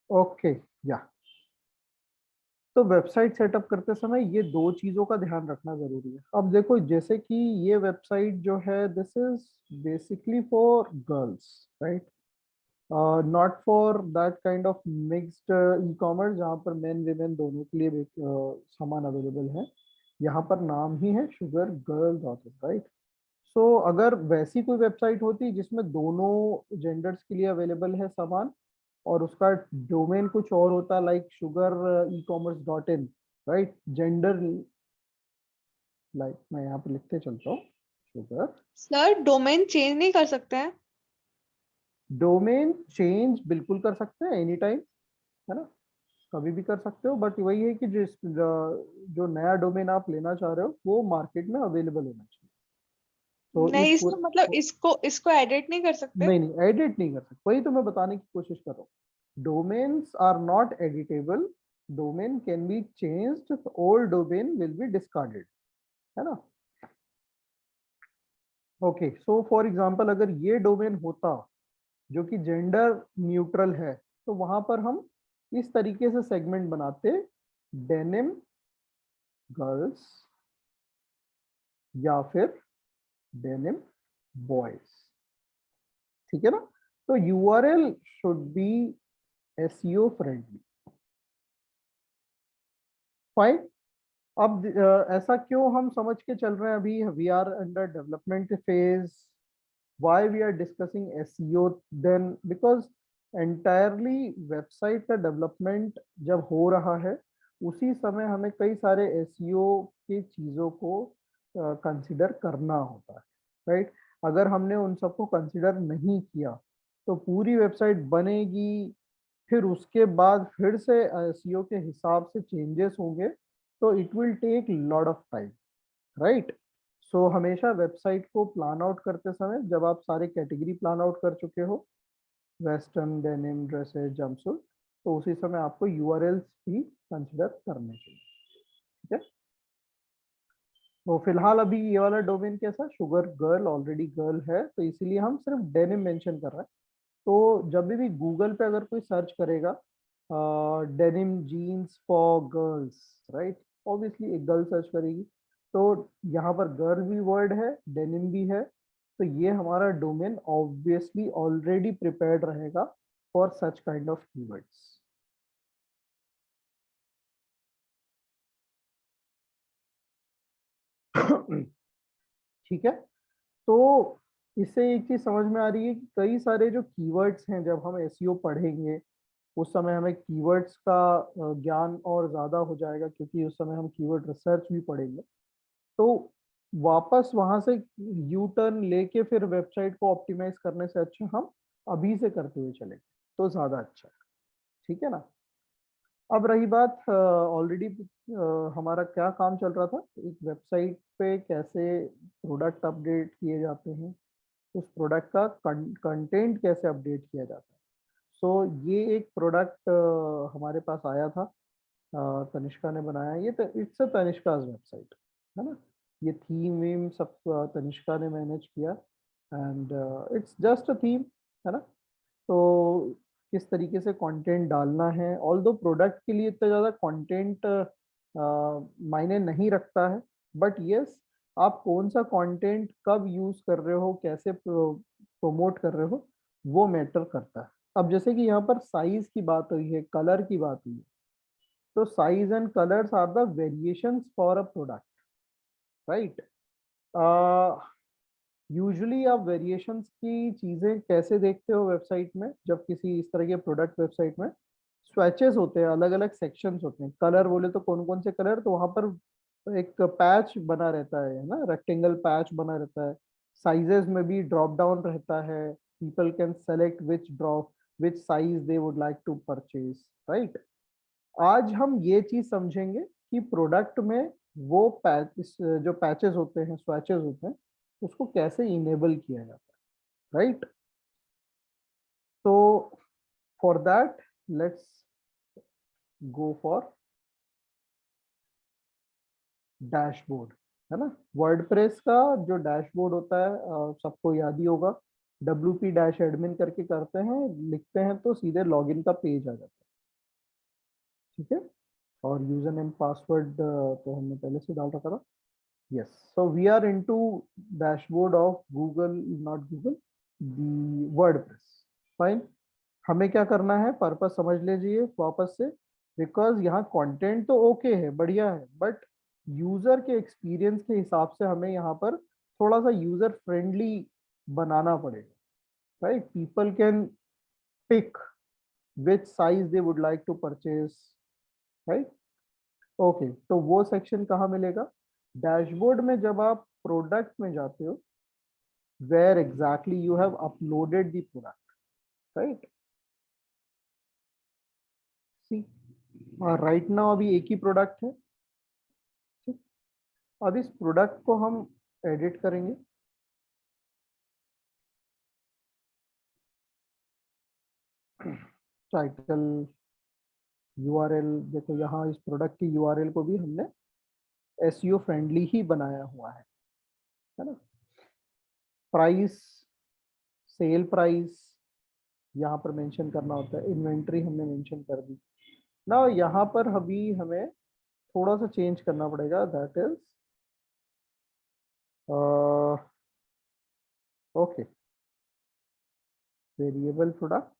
Okay, या तो website setup करते समय ये दो चीजों का ध्यान रखना जरूरी है। अब देखो, जैसे कि ये वेबसाइट जो है, this is basically for girls, right, not for that kind of mixed e commerce जहाँ पर मेन विमेन दोनों के लिए सामान अवेलेबल है। यहाँ पर नाम ही है sugar girl dot in, right. So अगर वैसी कोई वेबसाइट होती जिसमें दोनों जेंडर्स के लिए अवेलेबल है सामान, और उसका डोमेन कुछ और होता, like sugar e commerce dot in, right, gender, like मैं यहाँ पे लिखते चलता हूँ, शुगर। सर डोमेन चेंज नहीं कर सकते हैं? डोमेन चेंज बिल्कुल कर सकते हैं एनी टाइम, है ना, कभी भी कर सकते हो, बट वही है कि जो नया डोमेन आप लेना चाह रहे हो वो मार्केट में अवेलेबल होना चाहिए। तो नहीं, इस इसका मतलब इसको एडिट नहीं कर सकते? नहीं नहीं, एडिट नहीं कर सकते, वही तो मैं बताने की कोशिश कर रहा हूँ। Domains are not editable, domain can be changed, old domain will be discarded, है ना। ओके, सो फॉर एग्जांपल अगर ये डोमेन होता जो कि जेंडर न्यूट्रल है, तो वहां पर हम इस तरीके से सेगमेंट बनाते, डेनिम गर्ल्स या फिर डेनिम बॉयज, ठीक है ना। तो URL should be SEO friendly, fine. अब ऐसा क्यों हम समझ के चल रहे हैं, अभी we are under development phase, why we are discussing SEO then, because entirely website का डेवलपमेंट जब हो रहा है उसी समय हमें कई सारे एसईओ की चीज़ों को कंसिडर करना होता है, राइट। अगर हमने उन सबको कंसिडर नहीं किया तो पूरी वेबसाइट बनेगी, फिर उसके बाद फिर से एसईओ के हिसाब से चेंजेस होंगे, तो it will take lot of time, right. So हमेशा वेबसाइट को प्लान आउट करते समय जब आप सारे कैटेगरी प्लान आउट कर चुके हो, वेस्टर्न, डेनिम, ड्रेसेस, जंपसूट, तो उसी समय आपको यूआरएल्स भी कंसिडर करने चाहिए, ठीक है। तो फिलहाल अभी ये वाला डोमेन कैसा, शुगर गर्ल ऑलरेडी गर्ल है, तो इसीलिए हम सिर्फ डेनिम मेंशन कर रहे हैं। तो जब भी गूगल पे अगर कोई सर्च करेगा denim jeans for girls, right, obviously एक गर्ल सर्च करेगी, तो यहाँ पर गर्ल भी वर्ड है, डेनिम भी है, तो ये हमारा डोमेन ऑब्वियसली ऑलरेडी प्रिपेयर्ड रहेगा for such kind of keywords. ठीक है। तो इससे एक चीज समझ में आ रही है कि कई सारे जो कीवर्ड्स हैं, जब हम एसईओ पढ़ेंगे उस समय हमें कीवर्ड्स का ज्ञान और ज्यादा हो जाएगा, क्योंकि उस समय हम कीवर्ड रिसर्च भी पढ़ेंगे। तो वापस वहां से यू टर्न लेके फिर वेबसाइट को ऑप्टिमाइज करने से अच्छा हम अभी से करते हुए चलेंगे तो ज्यादा अच्छा है, ठीक है ना। अब रही बात, ऑलरेडी हमारा क्या काम चल रहा था, एक वेबसाइट पे कैसे प्रोडक्ट अपडेट किए जाते हैं, उस प्रोडक्ट का कंटेंट कैसे अपडेट किया जाता है। सो ये एक प्रोडक्ट हमारे पास आया था, तनिष्का ने बनाया, ये तो इट्स अ तनिष्काज वेबसाइट, है ना। ये थीम वीम सब तनिष्का ने मैनेज किया, and it's just a theme, है ना। तो किस तरीके से कंटेंट डालना है, ऑल दो प्रोडक्ट के लिए इतना ज़्यादा कंटेंट मायने नहीं रखता है, बट यस, आप कौन सा कंटेंट कब यूज़ कर रहे हो, कैसे प्रोमोट कर रहे हो, वो मैटर करता है। अब जैसे कि यहाँ पर साइज की बात हुई है, कलर की बात हुई है, तो size and colours are the variations for a product, right. Usually आप वेरिएशंस की चीजें कैसे देखते हो वेबसाइट में, जब किसी इस तरह के प्रोडक्ट वेबसाइट में स्वैचेस होते हैं, अलग अलग सेक्शंस होते हैं, कलर बोले तो कौन कौन से कलर, तो वहां पर एक पैच बना रहता है ना, रेक्टेंगल पैच बना रहता है। साइजेस में भी ड्रॉप डाउन रहता है, people can select which size they would like to purchase, right. आज हम ये चीज समझेंगे कि प्रोडक्ट में वो पैच, जो पैचेस होते हैं, स्वैचेस होते हैं, उसको कैसे इनेबल किया जाता है, राइट। तो for that let's go for dashboard, है ना। वर्डप्रेस का जो डैशबोर्ड होता है, सबको याद ही होगा, WP-admin करके करते हैं, लिखते हैं तो सीधे लॉगिन का पेज आ जाता है। ठीक है, और यूजर नेम पासवर्ड तो हमने पहले से डाल रखा था। Yes, so we are into dashboard of Google, not Google, the WordPress. Fine, हमें क्या करना है, पर्पस समझ लीजिए वापस से, बिकॉज यहाँ कंटेंट तो ओके है, बढ़िया है, बट यूजर के एक्सपीरियंस के हिसाब से हमें यहाँ पर थोड़ा सा यूजर फ्रेंडली बनाना पड़ेगा, right? People can pick which size they would like to purchase, right? Okay, तो वो सेक्शन कहाँ मिलेगा? डैशबोर्ड में जब आप प्रोडक्ट में जाते हो, where exactly you have uploaded the product, right? See, right now अभी एक ही प्रोडक्ट है, ठीक? अब इस प्रोडक्ट को हम एडिट करेंगे। टाइटल, यूआरएल, देखो यहाँ इस प्रोडक्ट की यूआरएल को भी हमने एसईओ फ्रेंडली ही बनाया हुआ है ना? प्राइस, सेल प्राइस यहाँ पर मेंशन करना होता है, इन्वेंट्री हमने मेंशन कर दी ना। यहाँ पर अभी हमें थोड़ा सा चेंज करना पड़ेगा, that is okay, variable product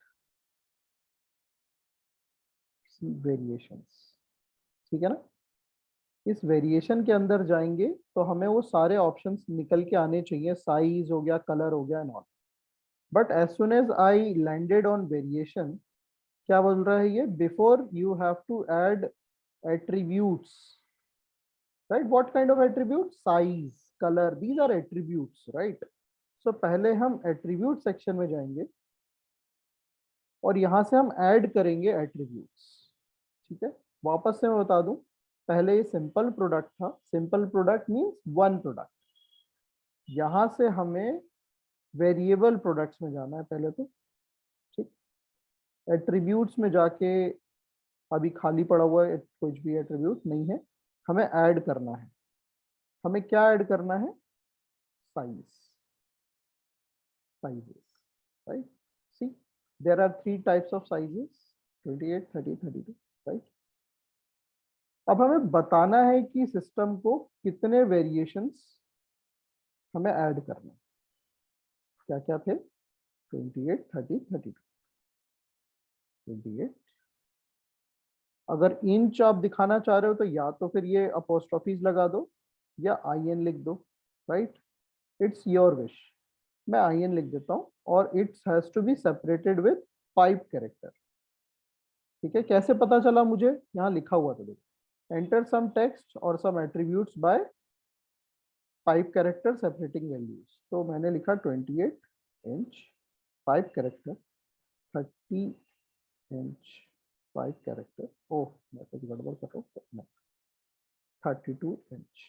variations, ठीक है ना? इस वेरिएशन के अंदर जाएंगे तो हमें वो सारे ऑप्शंस निकल के आने चाहिए, साइज हो गया, कलर हो गया, not. But as soon as I landed on variation, क्या बोल रहा है ये? Before you have to add attributes, right? What kind of attribute? Size, colour, these are attributes, right? So पहले हम एट्रीब्यूट सेक्शन में जाएंगे और यहां से हम ऐड करेंगे एट्रीब्यूट्स, ठीक है? वापस से मैं बता दूं, पहले ये सिंपल प्रोडक्ट था, simple product means one product. यहां से हमें वेरिएबल प्रोडक्ट्स में जाना है पहले तो, ठीक? एट्रीब्यूट्स में जाके अभी खाली पड़ा हुआ है, कुछ भी एट्रीब्यूट नहीं है, हमें ऐड करना है। हमें क्या ऐड करना है? Size, sizes, right? See, there are three types of sizes, 28, 30, 32, right? अब हमें बताना है कि सिस्टम को कितने वेरिएशंस हमें ऐड करना है। क्या क्या थे? 28, 30, 32, 28। अगर इंच आप दिखाना चाह रहे हो तो या तो फिर ये अपोस्ट्रोफीज लगा दो या IN लिख दो, राइट? It's your wish. मैं IN लिख देता हूँ और it's has to be separated with 5 character, ठीक है? कैसे पता चला मुझे? यहाँ लिखा हुआ था, देखो, एंटर सम टेक्स्ट और some attributes by 5 character separating values. तो मैंने लिखा 28 inch 5 character, 30 inch 5 character, oh मैं कुछ गड़बड़ कर रहा हूँ, 32 इंच,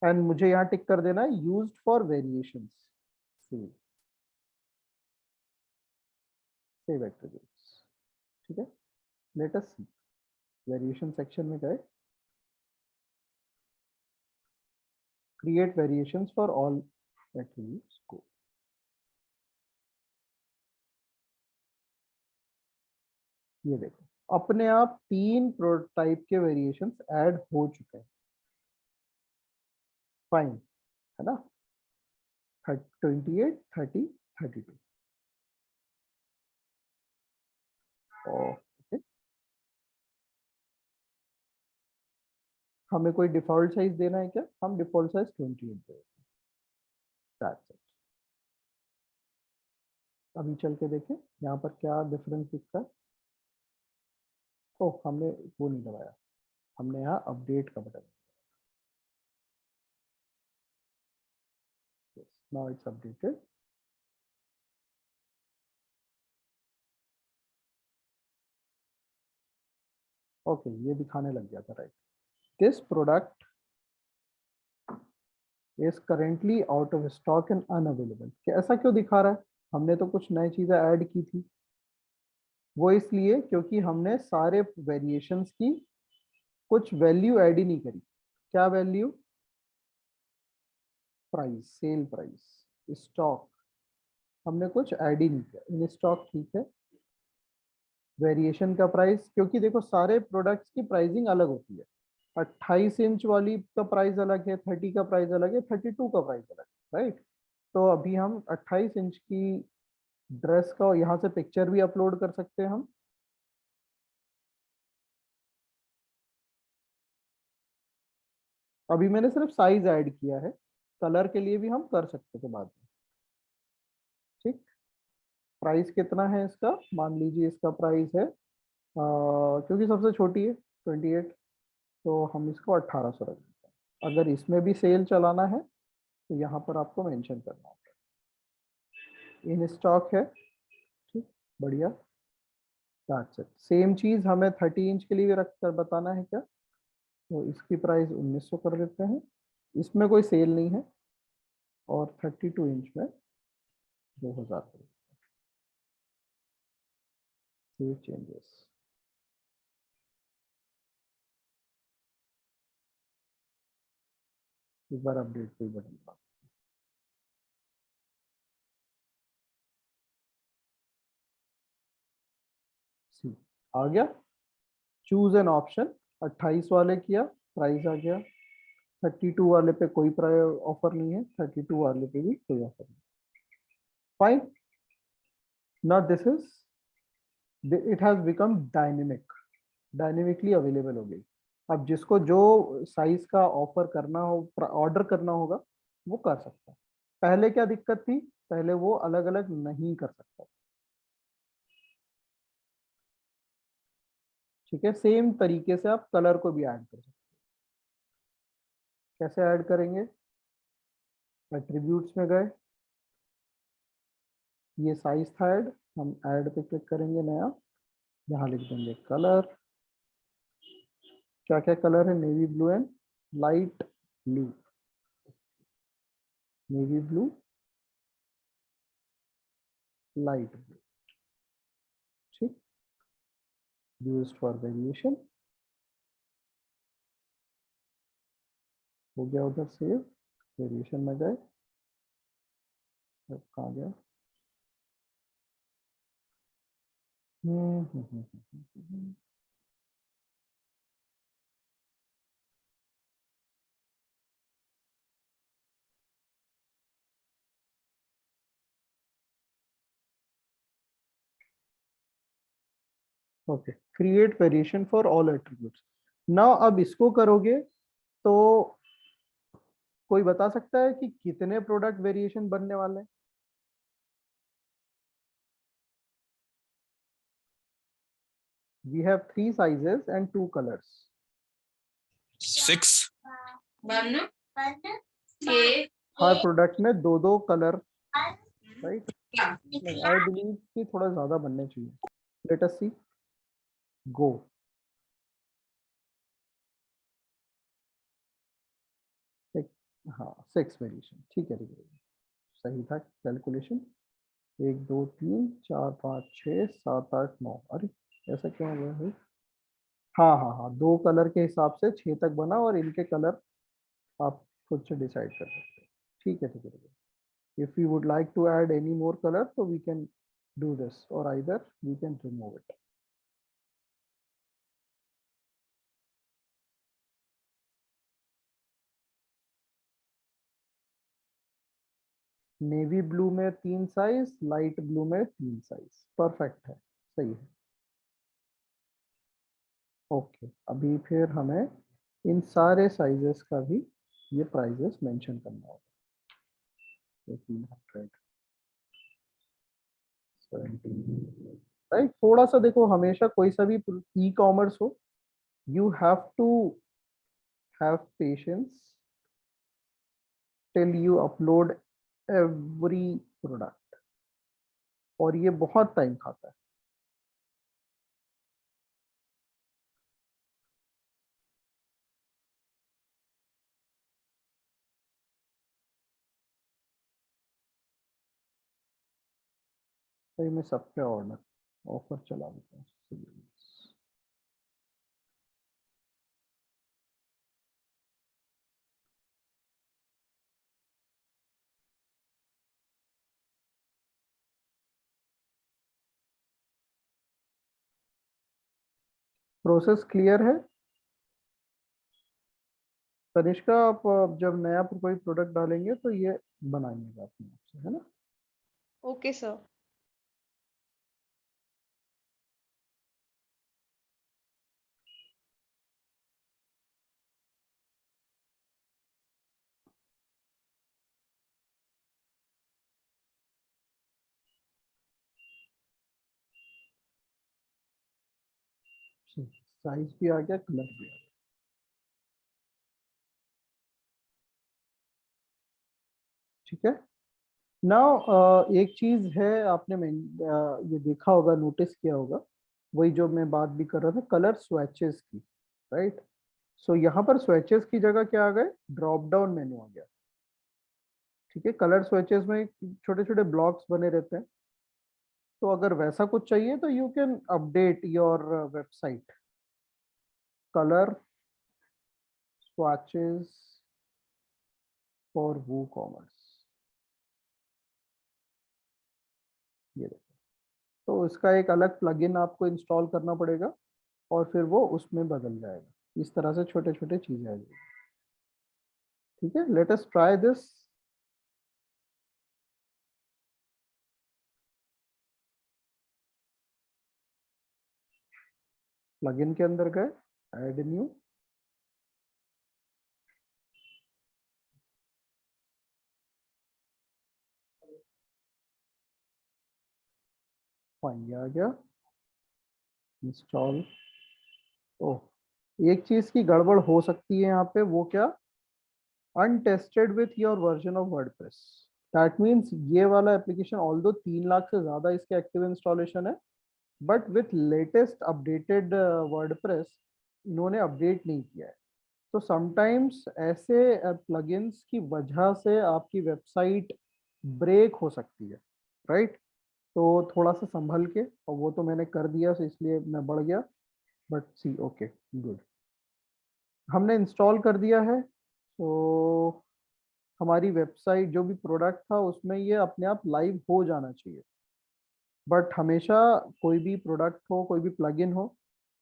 एंड मुझे यहाँ टिक कर देना है used for variations, save attributes, ठीक है? लेट अस सी, वेरिएशन सेक्शन में गए, create variations for all attributes को, ये देखो अपने आप 3 टाइप के वेरिएशंस ऐड हो चुके हैं। फाइन, है ना? 28, 30, 32। ओके, हमें कोई डिफॉल्ट साइज देना है क्या? हम डिफॉल्ट साइज 28 देते हैं, दैट्स इट। अभी चल के देखें यहाँ पर क्या डिफरेंस दिखता है। ओह हमने वो नहीं दबाया, हमने यहाँ अपडेट का button, now it's updated. Okay, ये दिखाने लग गया था, right? This product is currently out of stock and unavailable. ऐसा क्यों दिखा रहा है? हमने तो कुछ नई चीजें ऐड की थी। वो इसलिए क्योंकि हमने सारे वेरिएशंस की कुछ वैल्यू ऐड ही नहीं करी। क्या value? Price, sale price, stock, हमने कुछ ऐड ही नहीं किया। इन स्टॉक ठीक है, वेरिएशन का प्राइस, क्योंकि देखो सारे प्रोडक्ट्स की प्राइसिंग अलग होती है। 28 इंच वाली का प्राइस अलग है, 30 का प्राइस अलग है, 32 का प्राइस अलग है, राइट। तो अभी हम 28 इंच की ड्रेस का यहाँ से पिक्चर भी अपलोड कर सकते हैं हम। अभी मैंने सिर्फ साइज ऐड किया है, कलर के लिए भी हम कर सकते थे बाद में। ठीक। प्राइस कितना है इसका, मान लीजिए इसका प्राइस है क्योंकि सबसे छोटी है 28, तो हम इसको 1800 रख देते हैं। अगर इसमें भी सेल चलाना है तो यहाँ पर आपको मेंशन करना होगा इन स्टॉक है। ठीक, बढ़िया। That's it. सेम चीज हमें 30 इंच के लिए भी रख कर बताना है क्या, तो इसकी प्राइस 1900 कर देते हैं, इसमें कोई सेल नहीं है। और 32 इंच में 2000 सेव चेंजेस। एक बार अपडेट पे बटन दबा। सी आ गया। चूज एन ऑप्शन, 28 वाले किया, प्राइस आ गया। 32 वाले पे कोई ऑफर नहीं है, 32 वाले पे भी कोई ऑफर नहीं। Fine. Now this is, it has become dynamic, dynamically available हो गई। अब जिसको जो साइज का ऑफर करना हो, ऑर्डर करना होगा, वो कर सकता है। पहले क्या दिक्कत थी, पहले वो अलग अलग नहीं कर सकता। ठीक है, सेम तरीके से आप कलर को भी ऐड कर सकते हैं। कैसे ऐड करेंगे, एट्रीब्यूट्स में गए, ये साइज था ऐड, हम ऐड पे क्लिक करेंगे नया, यहाँ लिख देंगे कलर। क्या क्या कलर है, navy blue and light blue, navy blue, light blue. ठीक, यूज्ड फॉर वेरिएशन। हो गया उधर सेव, वेरिएशन में गए, कहाँ गया। Hmm, hmm, hmm, hmm, hmm. Okay, create variation for all attributes. Now अब इसको करोगे तो कोई बता सकता है कि कितने प्रोडक्ट वेरिएशन बनने वाले हैं। We have 3 sizes and 2 colours. 6 हर प्रोडक्ट में दो दो कलर, राइट। नहीं, आई बिलीव कि थोड़ा ज्यादा बनने चाहिए। लेट अस सी, गो। हाँ, 6 वेरिएशन, ठीक है, ठीक है, सही था कैलकुलेशन। 1 2 3 4 5 6 7 8 9, अरे ऐसा क्यों हुआ है। हाँ हाँ हाँ, 2 कलर के हिसाब से 6 तक बना, और इनके कलर आप खुद से डिसाइड कर सकते हैं। ठीक है, ठीक है, ठीक है। If you would like to add any more colour तो वी कैन डू दिस, और either we can remove it. Navy blue में 3 साइज, लाइट ब्लू में 3 साइज, परफेक्ट है, सही है। ओके, अभी फिर हमें इन सारे साइजेस का भी ये प्राइजेस मेंशन करना होगा। 1800, 17, राइट। थोड़ा सा देखो, हमेशा कोई सा भी ई कॉमर्स हो, you have to have patience till you upload every product, और ये बहुत टाइम खाता है। तो मैं सब पे ऑर्डर ऑफर चला देता हूँ। प्रोसेस क्लियर है? तनिष्का, आप जब नया कोई प्रोडक्ट डालेंगे तो ये बनाइएगा अपने आप से, है ना? Okay sir. साइज भी आ गया, कलर भी आ गया। ठीक है। नाउ एक चीज है, आपने ये देखा होगा, नोटिस किया होगा, वही जो मैं बात भी कर रहा था, कलर स्वैचेस की, राइट? सो यहाँ पर स्वैचेस की जगह क्या आ गए? ड्रॉप डाउन मेन्यू आ गया। ठीक है, कलर स्वैचेस में छोटे छोटे ब्लॉक्स बने रहते हैं, तो अगर वैसा कुछ चाहिए तो you can update your website, colour swatches for WooCommerce. ये देखो, तो इसका एक अलग प्लगइन आपको इंस्टॉल करना पड़ेगा और फिर वो उसमें बदल जाएगा। इस तरह से छोटे छोटे चीजें आ जाएगी। ठीक है, let us try this. Plugin के अंदर गए, ऐड न्यू, फाइन आ गया, इंस्टॉल। ओह, एक चीज की गड़बड़ हो सकती है यहाँ पे, वो क्या? Untested with your version of WordPress. That means ये वाला एप्लीकेशन ऑल्दो 3 लाख से ज्यादा इसके एक्टिव इंस्टॉलेशन है, but with latest updated WordPress इन्होंने अपडेट नहीं किया है। तो समटाइम्स ऐसे प्लगइन्स की वजह से आपकी वेबसाइट ब्रेक हो सकती है, राइट? तो थोड़ा सा संभल के, और वो तो मैंने कर दिया, तो इसलिए मैं बढ़ गया, बट सी ओके, गुड, हमने इंस्टॉल कर दिया है। तो हमारी वेबसाइट जो भी प्रोडक्ट था उसमें ये अपने आप लाइव हो जाना चाहिए। बट हमेशा कोई भी प्रोडक्ट हो, कोई भी प्लगइन हो,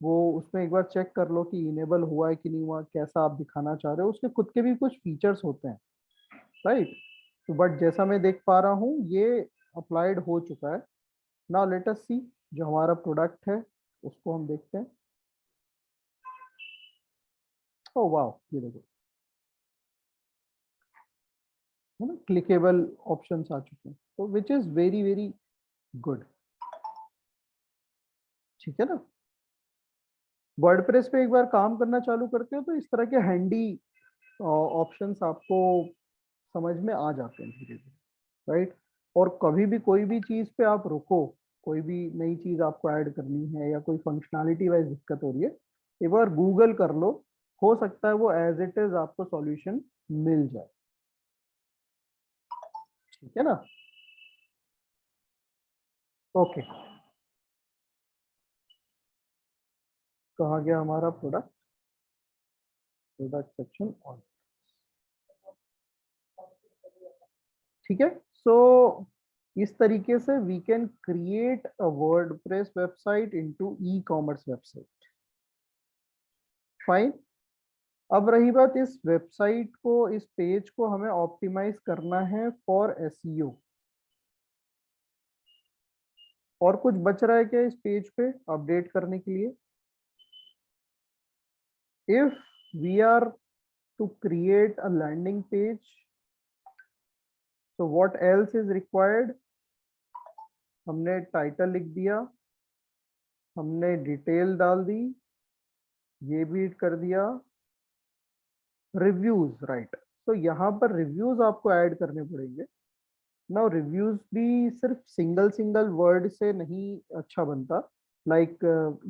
वो उसमें एक बार चेक कर लो कि इनेबल हुआ है कि नहीं हुआ, कैसा आप दिखाना चाह रहे हो, उसके खुद के भी कुछ फीचर्स होते हैं, राइट? तो बट जैसा मैं देख पा रहा हूँ ये अप्लाइड हो चुका है। नाउ लेट अस सी, जो हमारा प्रोडक्ट है उसको हम देखते हैं। ओ वाह, ये देखो, है ना, क्लिकेबल ऑप्शंस आ चुके हैं, तो which is very very good. ठीक है ना? वर्डप्रेस पे एक बार काम करना चालू करते हो तो इस तरह के हैंडी ऑप्शंस आपको समझ में आ जाते हैं धीरे धीरे, राइट? और कभी भी कोई भी चीज पे आप रुको, कोई भी नई चीज आपको ऐड करनी है या कोई फंक्शनैलिटी वाइज दिक्कत हो रही है, एक बार गूगल कर लो, हो सकता है वो एज इट इज आपको सॉल्यूशन मिल जाए। ठीक है ना? ओके, कहाँ गया हमारा प्रोडक्ट? Product section on. ठीक है, सो इस तरीके से we can create a WordPress website into e commerce website. Fine. अब रही बात इस वेबसाइट को, इस पेज को हमें ऑप्टिमाइज करना है फॉर एसईओ। और कुछ बच रहा है क्या इस पेज पे अपडेट करने के लिए? If we are to create a landing page, so what else is required? हमने टाइटल लिख दिया, हमने डिटेल डाल दी, ये भी कर दिया, रिव्यूज, राइट? तो यहाँ पर रिव्यूज आपको ऐड करने पड़ेंगे। नाउ रिव्यूज भी सिर्फ सिंगल सिंगल वर्ड से नहीं अच्छा बनता, लाइक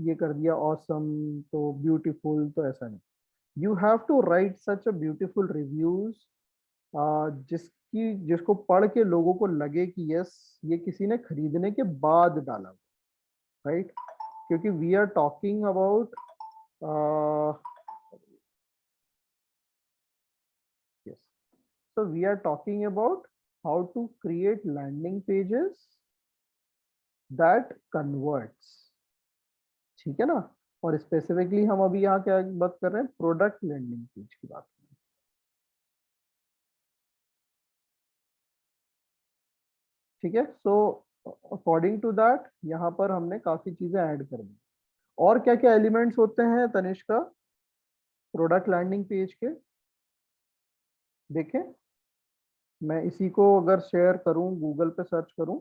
ये कर दिया ऑसम तो ब्यूटीफुल, तो ऐसा नहीं। You have to write such a beautiful reviews जिसको पढ़ के लोगों को लगे कि यस, ये किसी ने खरीदने के बाद डाला, राइट? क्योंकि we are talking about, yes, so we are talking about how to create landing pages that converts। ठीक है ना? और स्पेसिफिकली हम अभी यहाँ क्या बात कर रहे हैं, प्रोडक्ट लैंडिंग पेज की बात कर रहे हैं। ठीक है, सो अकॉर्डिंग टू दैट यहाँ पर हमने काफी चीजें ऐड कर दी। और क्या क्या एलिमेंट्स होते हैं तनिष्का प्रोडक्ट लैंडिंग पेज के, देखें। मैं इसी को अगर शेयर करूं, गूगल पे सर्च करूं,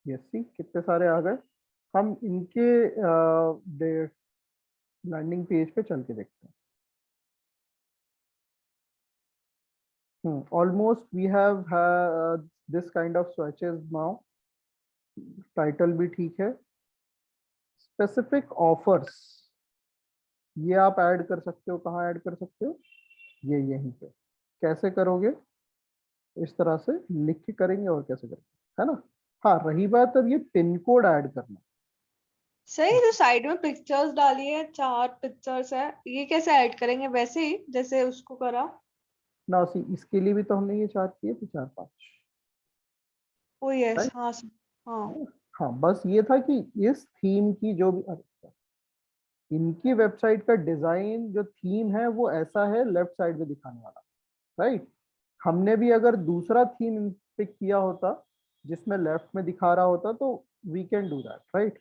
यस सी कितने सारे आ गए। हम इनके लैंडिंग पेज पे चल के देखते हैं। Almost we have this kind of swatches now. Title भी ठीक है। स्पेसिफिक ऑफर्स ये आप ऐड कर सकते हो, कहाँ ऐड कर सकते हो, ये यहीं पे। कैसे करोगे, इस तरह से लिख के करेंगे और कैसे करेंगे, है ना। हाँ, रही बात अब ये पिन कोड ऐड करना। सही, जो साइड में पिक्चर्स डाली है, 4 पिक्चर्स है, ये कैसे ऐड करेंगे? वैसे ही जैसे उसको करा। ना उसी इसके लिए भी तो हमने ये चार्ट किए थे 4-5, ओ यस, राइट। हाँ हाँ। हाँ, बस ये था कि इस थीम की जो भी इनकी वेबसाइट का डिजाइन जो थीम है वो ऐसा है, लेफ्ट साइड में दिखाने वाला, राइट। हमने भी अगर दूसरा थीम पिक किया होता जिसमें लेफ्ट में दिखा रहा होता तो we can do that, right.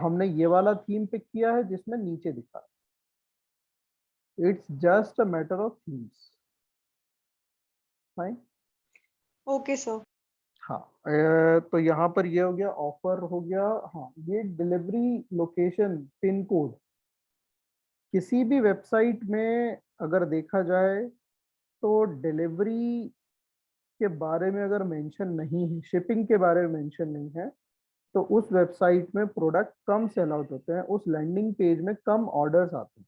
हमने ये वाला थीम पिक किया है जिसमें नीचे दिखा है। It's just a matter of themes, fine. Okay sir. हाँ, तो यहाँ पर ये हो गया, ऑफर हो गया। हाँ, ये डिलीवरी लोकेशन पिन कोड किसी भी वेबसाइट में अगर देखा जाए तो डिलीवरी के बारे में अगर मेंशन नहीं है, शिपिंग के बारे में मेंशन नहीं है, तो उस वेबसाइट में प्रोडक्ट कम सेल आउट होते हैं, उस लैंडिंग पेज में कम ऑर्डर्स आते हैं,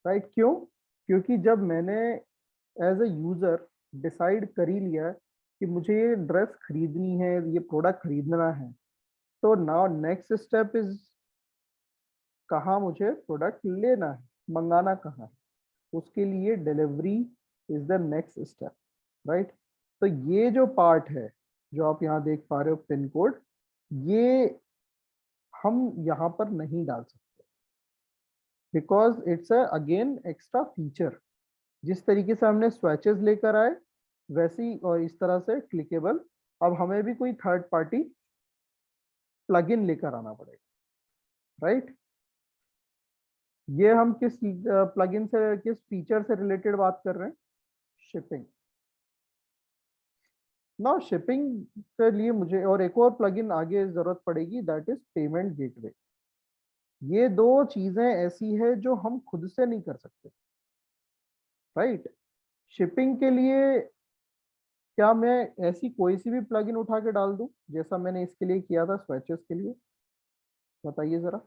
राइट। क्यों? क्योंकि जब मैंने एज ए यूजर डिसाइड कर ही लिया है कि मुझे ये ड्रेस खरीदनी है, ये प्रोडक्ट खरीदना है, तो नाउ नेक्स्ट स्टेप इज कहाँ मुझे प्रोडक्ट लेना है, मंगाना कहाँ है, उसके लिए delivery is the next step, right. तो ये जो पार्ट है जो आप यहाँ देख पा रहे हो पिन कोड, ये हम यहाँ पर नहीं डाल सकते because it's again extra feature. जिस तरीके से हमने स्वैचेस लेकर आए वैसी और इस तरह से क्लिकेबल, अब हमें भी कोई थर्ड पार्टी प्लगइन लेकर आना पड़ेगा, राइट। ये हम किस प्लगइन से, किस फीचर से रिलेटेड बात कर रहे हैं, शिपिंग। ना शिपिंग के लिए मुझे और एक और प्लगइन आगे जरूरत पड़ेगी, दैट इज पेमेंट गेटवे। ये दो चीजें ऐसी है जो हम खुद से नहीं कर सकते, राइट। शिपिंग के लिए क्या मैं ऐसी कोई सी भी प्लगइन उठा के डाल दूं जैसा मैंने इसके लिए किया था स्वैचेस के लिए, बताइए जरा।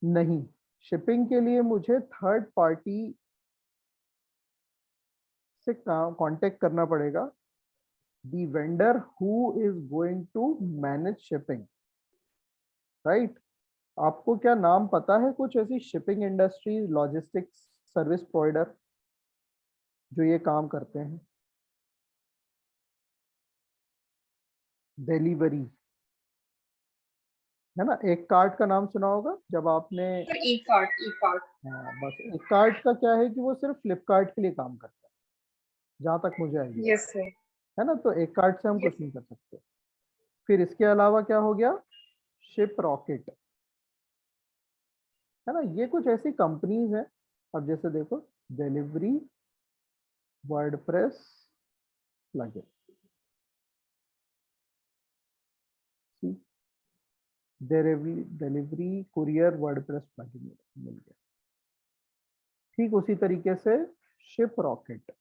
नहीं, शिपिंग के लिए मुझे थर्ड पार्टी से कांटेक्ट करना पड़ेगा, the vendor who is going to manage shipping, right. आपको क्या नाम पता है कुछ ऐसी shipping industry, logistics service provider जो ये काम करते हैं, डिलीवरी, है ना। एक कार्ट का नाम सुना होगा जब आपने। E cart, e cart. हाँ, बस एक कार्ट का क्या है कि वो सिर्फ फ्लिपकार्ट के लिए काम करता है, जहां तक मुझे आइडिया यस सर। है ना। तो एक कार्ट से हम यस। कुछ नहीं कर सकते। फिर इसके अलावा क्या हो गया, शिप रॉकेट, है ना। ये कुछ ऐसी कंपनीज हैं, अब जैसे देखो, delivery, WordPress plugin, delivery courier WordPress plugin मिल गया। ठीक उसी तरीके से Shiprocket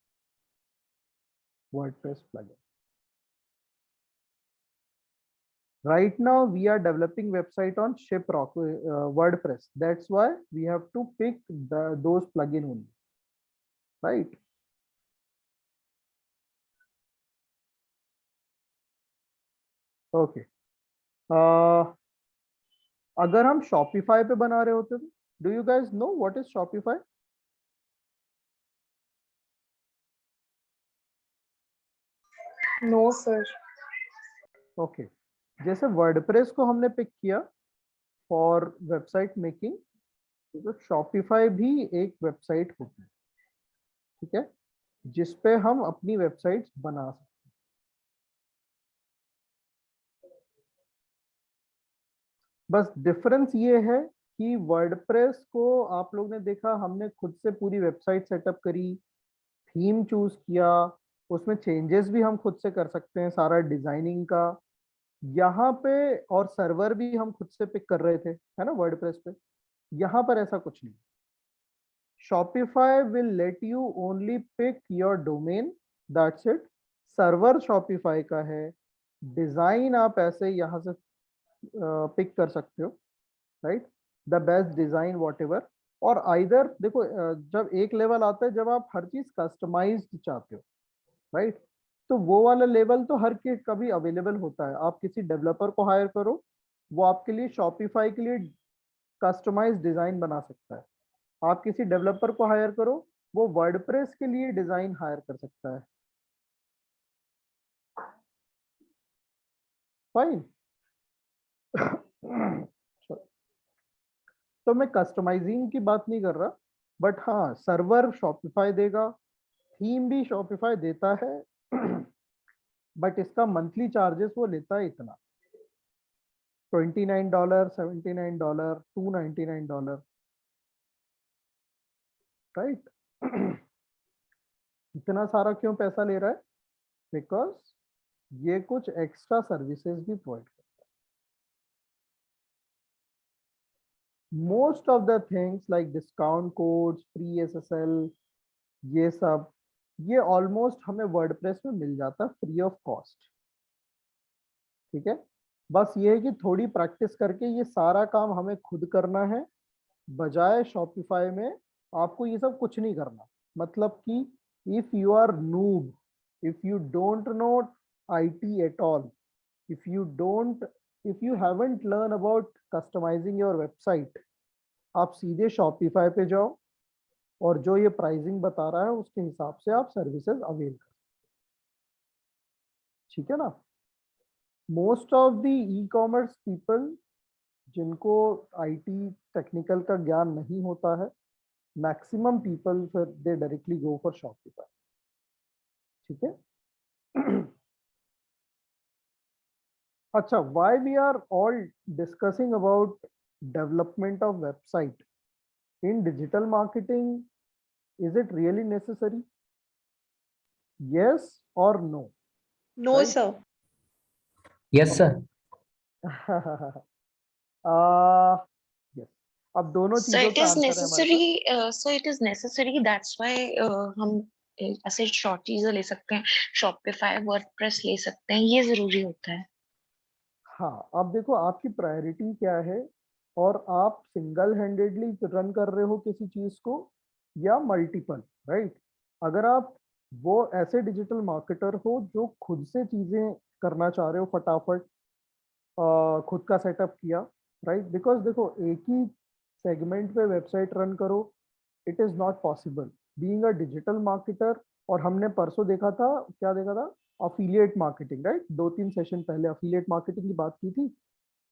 WordPress plugin. Right now, we are developing website on Shiprock, WordPress. That's why we have to pick those plugin only, right? Okay. Uh, अगर हम Shopify पे बना रहे होते तो, do you guys know what is Shopify? No sir. Okay, जैसे WordPress को हमने पिक किया फॉर वेबसाइट मेकिंग, तो शॉपिफाई भी एक वेबसाइट होती है, ठीक है, जिसपे हम अपनी वेबसाइट्स बना सकते हैं। बस डिफरेंस ये है कि वर्डप्रेस को आप लोग ने देखा, हमने खुद से पूरी वेबसाइट सेटअप करी, थीम चूज किया, उसमें चेंजेस भी हम खुद से कर सकते हैं, सारा डिजाइनिंग का यहाँ पे, और सर्वर भी हम खुद से पिक कर रहे थे, है ना, वर्डप्रेस पे। यहाँ पर ऐसा कुछ नहीं। Shopify will let you only pick your domain, that's it. Server Shopify का है, डिजाइन आप ऐसे यहाँ से पिक कर सकते हो, right, the best design what ever. और आइदर देखो, जब एक लेवल आता है जब आप हर चीज कस्टमाइज्ड चाहते हो, राइट, तो वो वाला लेवल तो हर के कभी अवेलेबल होता है। आप किसी डेवलपर को हायर करो, वो आपके लिए शॉपिफाई के लिए कस्टमाइज्ड डिजाइन बना सकता है। आप किसी डेवलपर को हायर करो, वो वर्डप्रेस के लिए डिजाइन हायर कर सकता है। फाइन। तो मैं कस्टमाइजिंग की बात नहीं कर रहा, बट हाँ, सर्वर शॉपिफाई देगा, थीम भी शॉपिफाई देता है, बट इसका मंथली चार्जेस वो लेता है इतना, $29, $79, $299, राइट। इतना सारा क्यों पैसा ले रहा है? बिकॉज ये कुछ एक्स्ट्रा सर्विसेज भी प्रोवाइड करता है। Most of the things like discount codes, free SSL, ये सब, ये ऑलमोस्ट हमें वर्डप्रेस में मिल जाता है फ्री ऑफ कॉस्ट, ठीक है। बस ये है कि थोड़ी प्रैक्टिस करके ये सारा काम हमें खुद करना है, बजाय शॉपिफाई में आपको ये सब कुछ नहीं करना। मतलब कि if you are noob, if you don't know IT at all, if you don't if you haven't learn about customizing your website, आप सीधे शॉपिफाई पे जाओ और जो ये प्राइसिंग बता रहा है उसके हिसाब से आप सर्विसेज अवेल कर, ठीक है ना। Most of the e commerce people जिनको आईटी टेक्निकल का ज्ञान नहीं होता है, मैक्सिमम पीपल फिर they directly go for Shopify, ठीक है। अच्छा, why we are all discussing about development of website in digital marketing? Is it really necessary? Yes or no? No Right? sir. Yes sir. uh, yes. अब दोनों So चीजों it का is answer है हमारे पास। necessary. So it is necessary. That's why हम ऐसे short चीजें ले सकते हैं, शॉपिफाई, वर्डप्रेस ले सकते हैं, ये जरूरी होता है। हाँ, अब देखो आपकी प्रायोरिटी क्या है, और आप सिंगल हैंडेडली रन कर रहे हो किसी चीज को या मल्टीपल, राइट। अगर आप वो ऐसे डिजिटल मार्केटर हो जो खुद से चीजें करना चाह रहे हो फटाफट, खुद का सेटअप किया, राइट, बिकॉज देखो एक ही सेगमेंट पे वेबसाइट रन करो, it is not possible being a digital marketer. और हमने परसों देखा था, क्या देखा था, अफिलिएट मार्केटिंग, राइट, 2-3 सेशन पहले अफिलिएट मार्केटिंग की बात की थी,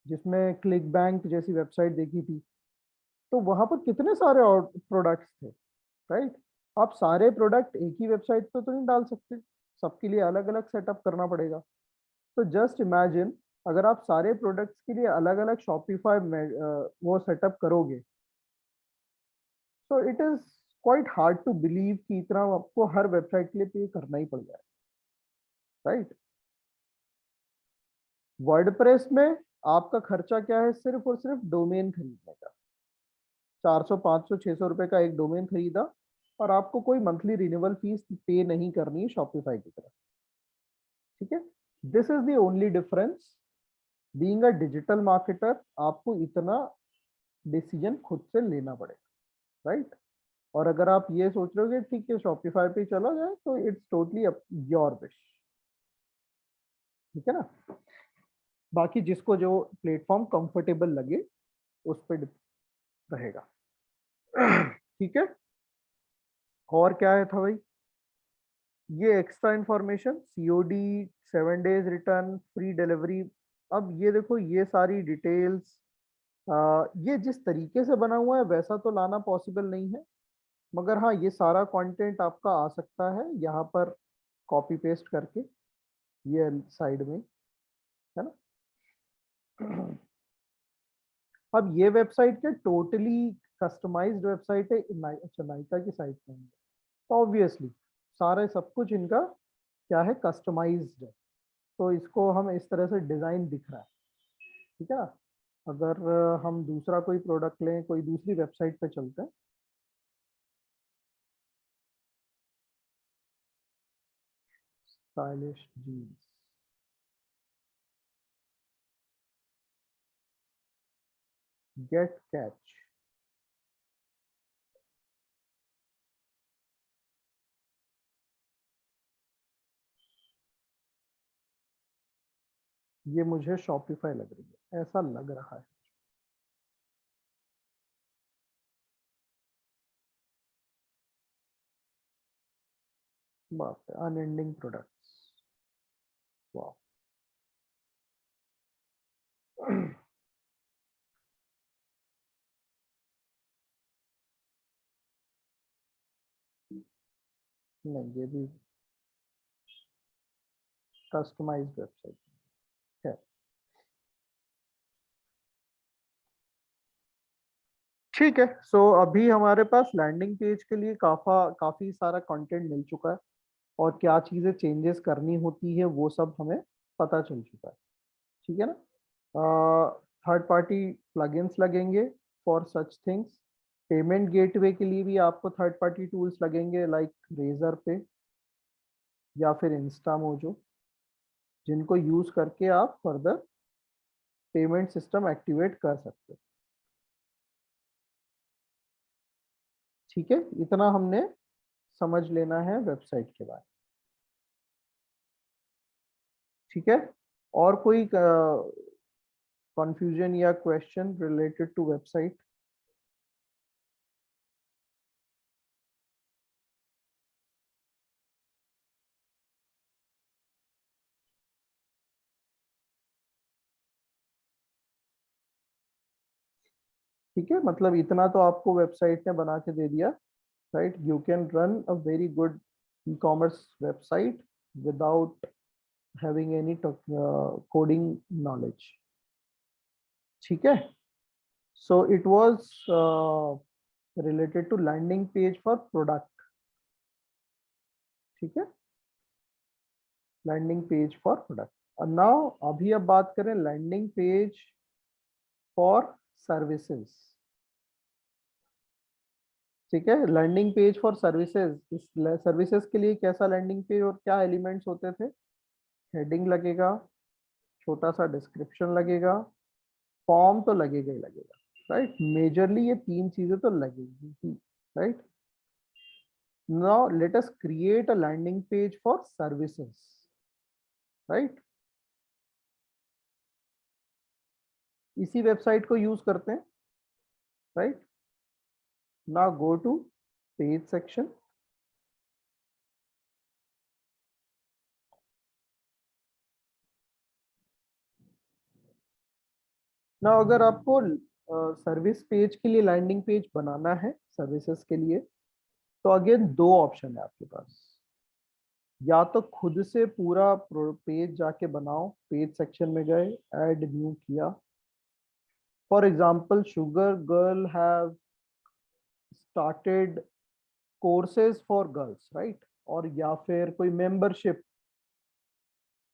जिसमें क्लिक बैंक जैसी वेबसाइट देखी थी। तो वहां पर कितने सारे प्रोडक्ट्स थे, राइट। आप सारे प्रोडक्ट एक ही वेबसाइट पे तो नहीं डाल सकते, सबके लिए अलग अलग सेटअप करना पड़ेगा। तो जस्ट इमेजिन, अगर आप सारे प्रोडक्ट्स के लिए अलग अलग शॉपिफाई वो सेटअप करोगे, तो it is quite hard to believe कि इतना आपको हर वेबसाइट के लिए पे करना ही पड़ जाए, राइट। वर्डप्रेस में आपका खर्चा क्या है? सिर्फ और सिर्फ डोमेन खरीदने का, 400 500 600 रुपए का एक डोमेन खरीदा, और आपको कोई मंथली रिन्यूअल फीस पे नहीं करनी है शॉपिफाई की तरफ, ठीक है। This is the only difference. Being a digital marketer आपको इतना डिसीजन खुद से लेना पड़ेगा, राइट। और अगर आप ये सोच रहे हो कि ठीक है शॉपिफाई पे चला जाए, तो इट्स टोटली योर विश, ठीक है ना। बाकी जिसको जो प्लेटफॉर्म कंफर्टेबल लगे उस पर रहेगा। ठीक है, और क्या है था भाई? ये extra information, COD, 7 days return, free delivery. अब ये देखो, ये सारी डिटेल्स, ये जिस तरीके से बना हुआ है वैसा तो लाना पॉसिबल नहीं है, मगर हाँ ये सारा कंटेंट आपका आ सकता है यहाँ पर कॉपी पेस्ट करके, ये साइड में, है ना। अब ये वेबसाइट क्या टोटली कस्टमाइज्ड वेबसाइट है, अच्छा नायका की साइट में है। तो ऑब्वियसली सारे सब कुछ इनका क्या है, कस्टमाइज्ड है। तो इसको हम इस तरह से डिजाइन दिख रहा है, ठीक है ना। अगर हम दूसरा कोई प्रोडक्ट लें, कोई दूसरी वेबसाइट पे चलते हैं, स्टाइलिश जीन्स, गेट कैच, ये मुझे शॉपिफाई लग रही है, ऐसा लग रहा है। बाप रे, अनएंडिंग प्रोडक्ट्स, वाह। नहीं, ये भी कस्टमाइज्ड वेबसाइट है। ठीक है, सो अभी हमारे पास लैंडिंग पेज के लिए काफी सारा कंटेंट मिल चुका है, और क्या चीजें चेंजेस करनी होती है वो सब हमें पता चल चुका है, ठीक है ना। थर्ड पार्टी प्लगइन्स लगेंगे for such things. Payment gateway के लिए भी आपको थर्ड पार्टी टूल्स लगेंगे, लाइक रेजर पे या फिर इंस्टामोजो, जिनको यूज करके आप फर्दर पेमेंट सिस्टम एक्टिवेट कर सकते हो, ठीक है। इतना हमने समझ लेना है वेबसाइट के बारे में, ठीक है। और कोई कंफ्यूजन या क्वेश्चन रिलेटेड टू वेबसाइट? ठीक है, मतलब इतना तो आपको वेबसाइट ने बना के दे दिया, right. You can run a very good e-commerce website without having any coding knowledge, ठीक है। So it was related to landing page for product, ठीक है, लैंडिंग पेज फॉर प्रोडक्ट। और नाउ अभी अब बात करें लैंडिंग पेज फॉर सर्विसेज, ठीक है। लैंडिंग पेज फॉर सर्विसेज, इस सर्विसेज के लिए कैसा लैंडिंग पेज और क्या एलिमेंट्स होते थे? हेडिंग लगेगा, छोटा सा डिस्क्रिप्शन लगेगा, फॉर्म तो लगेगा ही लगेगा, राइट। मेजरली ये तीन चीजें तो लगेगी ही, right. Now let us create a landing page for services, right. इसी वेबसाइट को यूज करते हैं, right. Now go to page section, ना अगर आपको सर्विस पेज के लिए लैंडिंग पेज बनाना है सर्विसेज के लिए, तो अगेन दो ऑप्शन है आपके पास। या तो खुद से पूरा पेज जाके बनाओ, पेज सेक्शन में गए, ऐड न्यू किया। For example sugar girl have started courses for girls, right. और या फिर कोई मेंबरशिप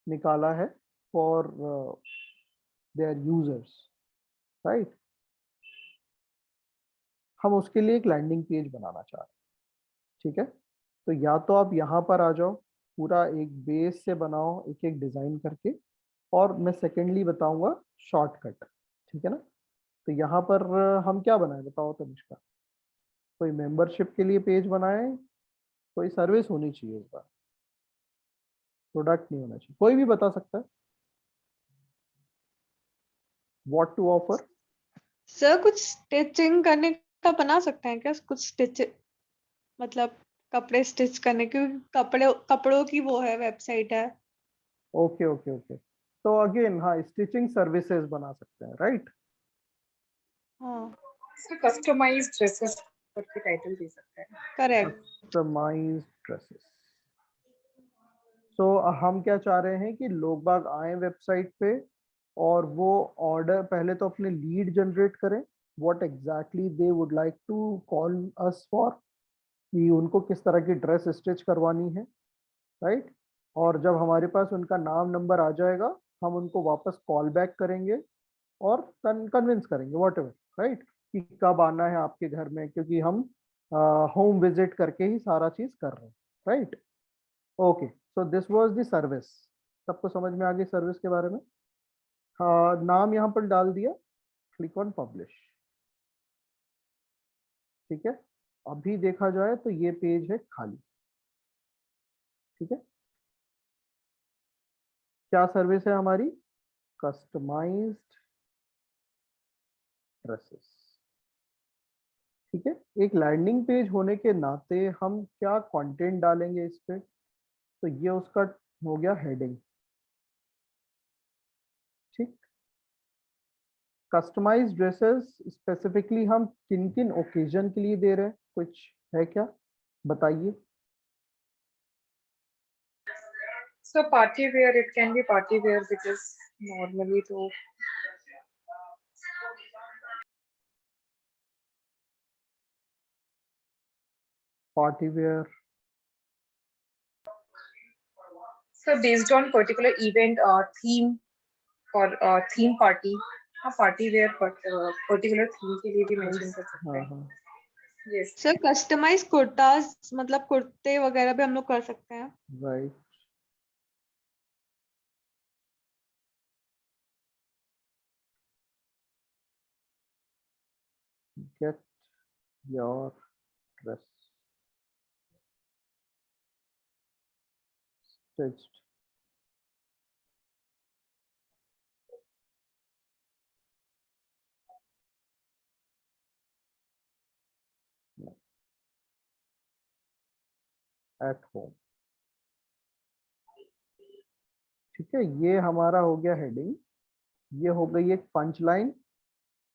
निकाला है फॉर देयर यूजर्स, राइट। हम उसके लिए एक लैंडिंग पेज बनाना चाह रहे हैं, ठीक है। तो या तो आप यहाँ पर आ जाओ, पूरा एक बेस से बनाओ एक एक डिजाइन करके, और मैं सेकेंडली बताऊंगा शॉर्टकट, ठीक है ना। तो यहाँ पर हम क्या बनाए बताओ तनिष्का? कोई मेंबरशिप के लिए पेज बनाए, कोई सर्विस होनी चाहिए इस बार, प्रोडक्ट नहीं होना चाहिए, कोई भी बता सकता है व्हाट टू ऑफर। सर कुछ स्टिचिंग करने का बना सकते हैं क्या? कुछ स्टिच मतलब कपड़े स्टिच करने की, कपड़ों की वो है, वेबसाइट है। ओके ओके ओके, तो अगेन हाँ, स्टिचिंग सर्विसेज बना सकते हैं, राइट? हाँ सर कस्टमाइज्ड ड्रेसेस करके टाइटल दे सकते हैं। करेक्ट। Customised dresses. सो हम क्या चाह रहे हैं कि लोग बाग आए वेबसाइट पे और वो ऑर्डर पहले तो अपने लीड जनरेट करें, what exactly they would like to call us for, कि उनको किस तरह की ड्रेस स्टिच करवानी है, राइट? और जब हमारे पास उनका नाम नंबर आ जाएगा, हम उनको वापस कॉल बैक करेंगे और कन्विंस करेंगे वॉट एवर, राइट, कि कब आना है आपके घर में, क्योंकि हम होम विजिट करके ही सारा चीज कर रहे हैं, right? Okay, so this was the service. सबको समझ में आ गई सर्विस के बारे में? नाम यहाँ पर डाल दिया, क्लिक ऑन पब्लिश। ठीक है, अभी देखा जाए तो ये पेज है खाली। ठीक है, क्या सर्विस है हमारी? Customised dresses. ठीक है, एक लैंडिंग पेज होने के नाते हम क्या कंटेंट डालेंगे इस पे, तो ये उसका हो गया हेडिंग। ठीक, कस्टमाइज्ड ड्रेसेस स्पेसिफिकली हम किन किन ओकेजन के लिए दे रहे हैं, कुछ है क्या, बताइए? So party wear, it can be party wear because normally तो party wear. so based on particular event theme or theme party, हाँ party wear particular theme के लिए भी mention कर सकते हाँ हैं। हाँ, Yes. सर कस्टमाइज कुर्ताज मतलब कुर्ते वगैरह भी हम लोग कर सकते हैं। Right. Get your dress stitched. At home. ठीक है, ये हमारा हो गया हेडिंग, ये हो गई एक पंच लाइन,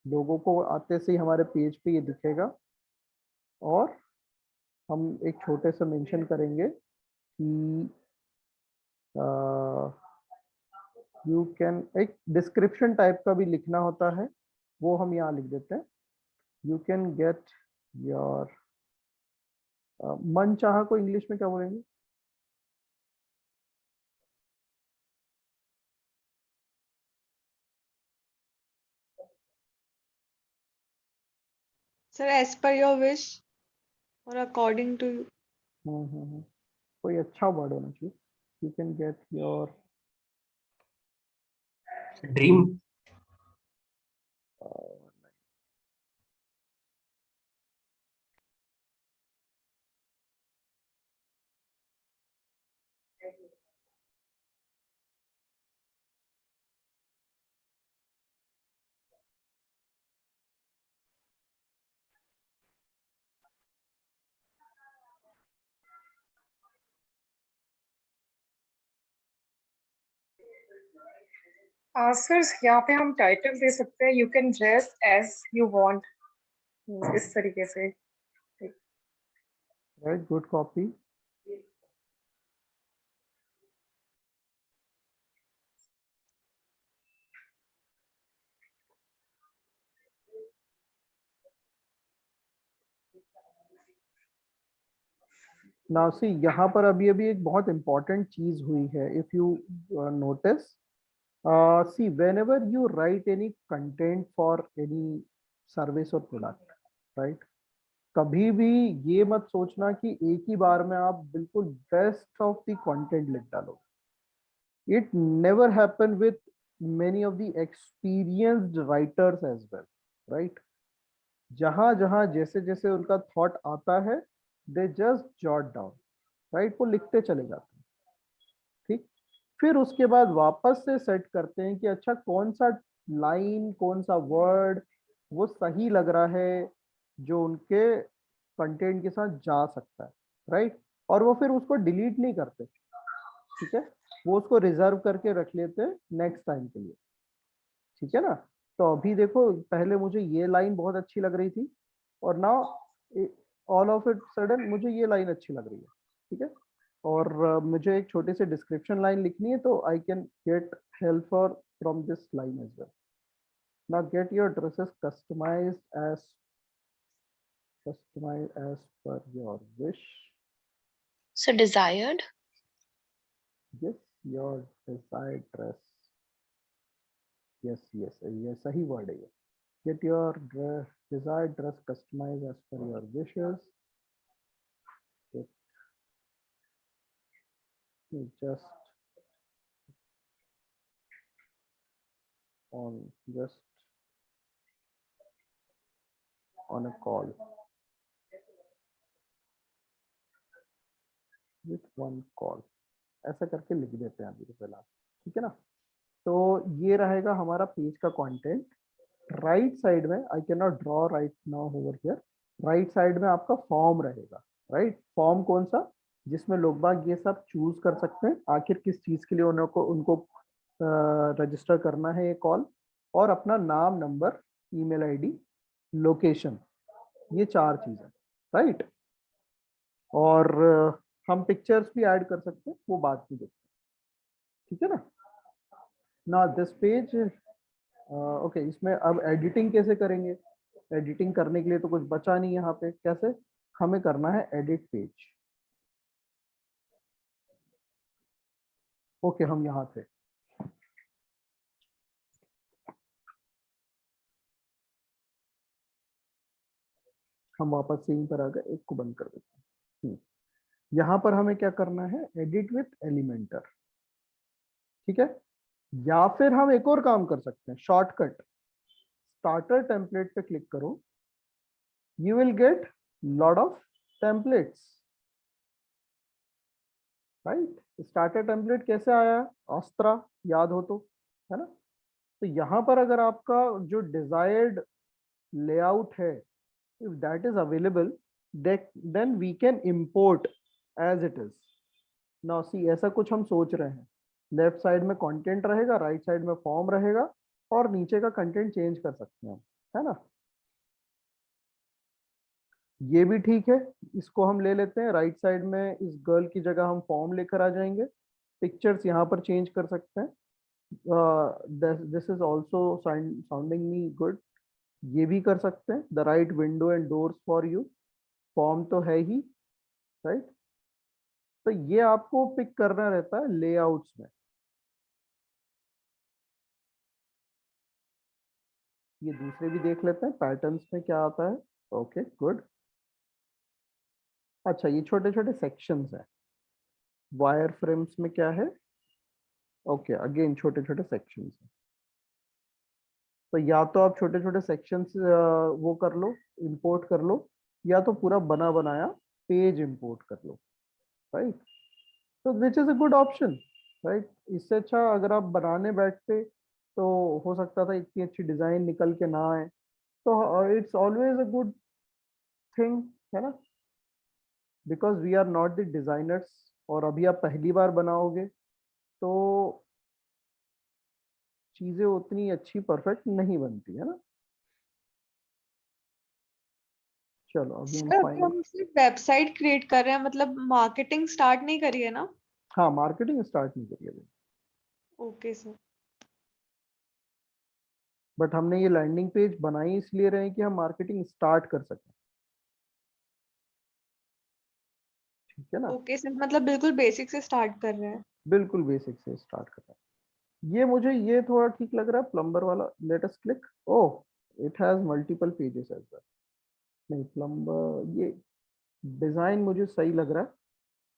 लोगों को आते से ही हमारे पेज पे ये दिखेगा। और हम एक छोटे से मेंशन करेंगे कि यू कैन, एक डिस्क्रिप्शन टाइप का भी लिखना होता है, वो हम यहाँ लिख देते हैं, यू कैन गेट योर मन चाहा को इंग्लिश में क्या बोलेंगे? Sir as per your wish और अकॉर्डिंग टू यू। कोई अच्छा वर्ड होना चाहिए। You can get your dream. Sir यहाँ पे हम टाइटल दे सकते हैं, you can dress as you want, इस तरीके से। Right, good copy. Now see, यहाँ पर अभी अभी एक बहुत इंपॉर्टेंट चीज हुई है, if you notice, see whenever you write any content for any service or product, right, कभी भी ये मत सोचना कि एक ही बार में आप बिल्कुल बेस्ट ऑफ द कंटेंट लिख डालोगे। It never happen with many of the experienced writers as well, right? जहां जहां जैसे जैसे उनका थॉट आता है, they just jot down, right, वो लिखते चले जाते हैं। ठीक, फिर उसके बाद वापस से सेट करते हैं कि अच्छा कौन सा लाइन, कौन सा वर्ड वो सही लग रहा है, जो उनके कंटेंट के साथ जा सकता है, राइट, और वो फिर उसको डिलीट नहीं करते, ठीक है, वो उसको रिजर्व करके रख लेते हैं नेक्स्ट टाइम के लिए, ठीक है ना। तो अभी देखो, पहले मुझे ये लाइन बहुत अच्छी लग रही थी और now all of it sudden मुझे ये लाइन अच्छी लग रही है, ठीक है। और मुझे एक छोटी सी डिस्क्रिप्शन लाइन लिखनी है, तो I can get help for from this line as well. Now get your dresses customized as per your wish. So desired. Yes, your desired dress. Yes, yes, ये सही word है ये. Get your desired dress customized as per your wishes. Just on a call with one call. ऐसा करके लिख देते हैं अभी तो फिलहाल, ठीक है ना। तो ये रहेगा हमारा पेज का कंटेंट। राइट साइड में, I can not draw right now over here, right side में आपका फॉर्म रहेगा। राइट, फॉर्म कौन सा, जिसमें लोग बाग ये सब चूज कर सकते हैं आखिर किस चीज के लिए उनको रजिस्टर करना है ये कॉल, और अपना नाम, नंबर, ईमेल आईडी, लोकेशन, ये 4 चीजें, राइट। और हम पिक्चर्स भी ऐड कर सकते हैं, वो बाद में देखते हैं, ठीक है ना। ना दिस पेज, ओके, इसमें अब एडिटिंग कैसे करेंगे। एडिटिंग करने के लिए तो कुछ बचा नहीं यहाँ पे, कैसे हमें करना है एडिट पेज। ओके, हम यहाँ थे, हम वापस से यहीं पर आ गए, एक को बंद कर देते हैं। यहाँ पर हमें क्या करना है, एडिट विथ एलिमेंटर, ठीक है। या फिर हम एक और काम कर सकते हैं, शॉर्टकट, स्टार्टर टेम्पलेट पे क्लिक करो, you will get lot of templates, right. Starter template कैसे आया, अस्त्रा, याद हो तो, है ना। तो यहाँ पर अगर आपका जो डिजायर्ड लेआउट है, if that is available, then we can import as it is. Now see, ऐसा कुछ हम सोच रहे हैं, लेफ्ट साइड में कंटेंट रहेगा, राइट साइड में फॉर्म रहेगा, और नीचे का कंटेंट चेंज कर सकते हैं हम, है ना। ये भी ठीक है, इसको हम ले लेते हैं। राइट साइड में इस गर्ल की जगह हम फॉर्म लेकर आ जाएंगे, पिक्चर्स यहाँ पर चेंज कर सकते हैं। This is also sounding me good, ये भी कर सकते हैं। The right window and doors for you, form तो है ही, राइट। तो ये आपको पिक करना रहता है लेआउट्स में। ये दूसरे भी देख लेते हैं, पैटर्न्स में क्या आता है। Okay, good. अच्छा, ये छोटे छोटे सेक्शंस हैं, वायर फ्रेम्स में क्या है, ओके, अगेन छोटे छोटे सेक्शंस हैं। तो या तो आप छोटे छोटे सेक्शंस वो कर लो, इंपोर्ट कर लो, या तो पूरा बना बनाया पेज इंपोर्ट कर लो, राइट। तो which is a good option, right. इससे अच्छा अगर आप बनाने बैठते तो हो सकता था इतनी अच्छी डिजाइन निकल के ना आए। तो it's always a good thing, है ना, because we are not the designers, और अभी आप पहली बार बनाओगे तो चीजें उतनी अच्छी परफेक्ट नहीं बनती, है ना। चलो अभी हम सर अभी फाइनल, हम सिर्फ वेबसाइट क्रिएट कर रहे हैं, मतलब मार्केटिंग स्टार्ट नहीं करी है ना। हाँ, मार्केटिंग स्टार्ट नहीं करी अभी, ओके सर। बट हमने ये लैंडिंग पेज बनाई इसलिए रहे कि हम मार्केटिंग स्टार्ट कर सकें, ठीक है ना। ओके सर, मतलब बिल्कुल बेसिक से स्टार्ट कर रहे हैं। बिल्कुल बेसिक से स्टार्ट कर रहे हैं। ये थोड़ा ठीक लग रहा है, प्लम्बर वाला, let us click. Oh, it has multiple pages as well. नहीं, प्लम्बर, ये डिजाइन मुझे सही लग रहा है।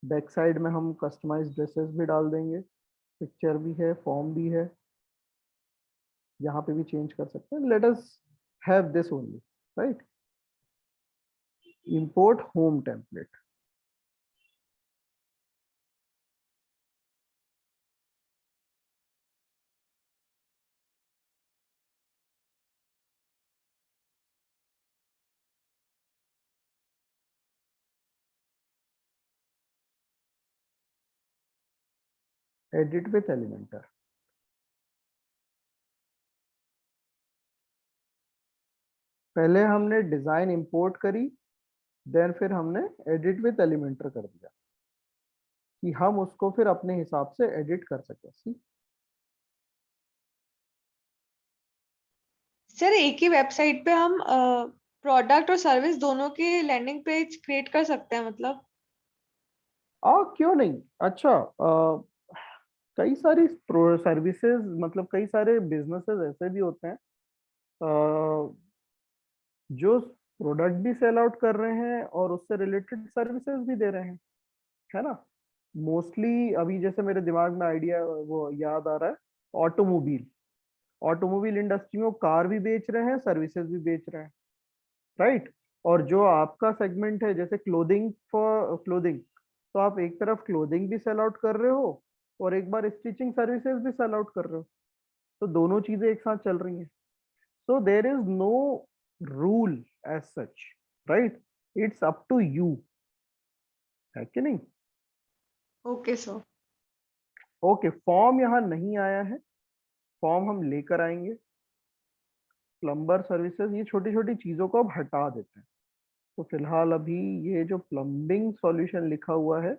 बैक साइड में हम कस्टमाइज ड्रेसेस भी डाल देंगे, पिक्चर भी है, फॉर्म भी है, यहाँ पे भी चेंज कर सकते हैं। Let us have this only, right. Import home template, edit with Elementor. पहले हमने डिजाइन इंपोर्ट करी, देन फिर हमने एडिट विथ एलिमेंटर कर दिया कि हम उसको फिर अपने हिसाब से एडिट कर सके। सी सर एक ही वेबसाइट पे हम प्रोडक्ट और सर्विस दोनों की लैंडिंग पेज क्रिएट कर सकते हैं मतलब? क्यों नहीं। अच्छा, कई सारी सर्विसेज, मतलब कई सारे बिजनेसेस ऐसे भी होते हैं जो प्रोडक्ट भी सेल आउट कर रहे हैं और उससे रिलेटेड सर्विसेज भी दे रहे हैं, है ना। मोस्टली अभी जैसे मेरे दिमाग में आइडिया वो याद आ रहा है, ऑटोमोबाइल ऑटोमोबाइल इंडस्ट्री में वो कार भी बेच रहे हैं, सर्विसेज भी बेच रहे हैं, राइट। और जो आपका सेगमेंट है जैसे क्लोथिंग, फॉर क्लोथिंग, तो आप एक तरफ क्लोथिंग भी सेल आउट कर रहे हो और एक बार स्टिचिंग सर्विसेज भी सेल आउट कर रहे हो, तो दोनों चीजें एक साथ चल रही हैं। So there is no rule as such, right, it's up to you, है कि नहीं। Okay sir. ओके, फॉर्म यहाँ नहीं आया है, फॉर्म हम लेकर आएंगे। प्लम्बर सर्विसेज, ये छोटी छोटी चीजों को अब हटा देते हैं। तो फिलहाल अभी ये जो प्लम्बिंग सॉल्यूशन लिखा हुआ है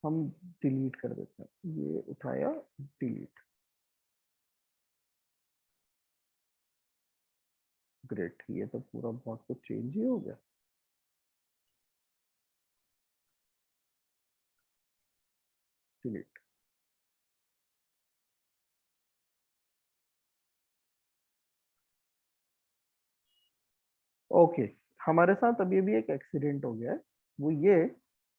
हम डिलीट कर देते हैं, ये उठाया, डिलीट। ग्रेट, ये तो पूरा बहुत कुछ चेंज ही हो गया। डिलीट। ओके, हमारे साथ अभी अभी एक एक्सीडेंट हो गया है, वो ये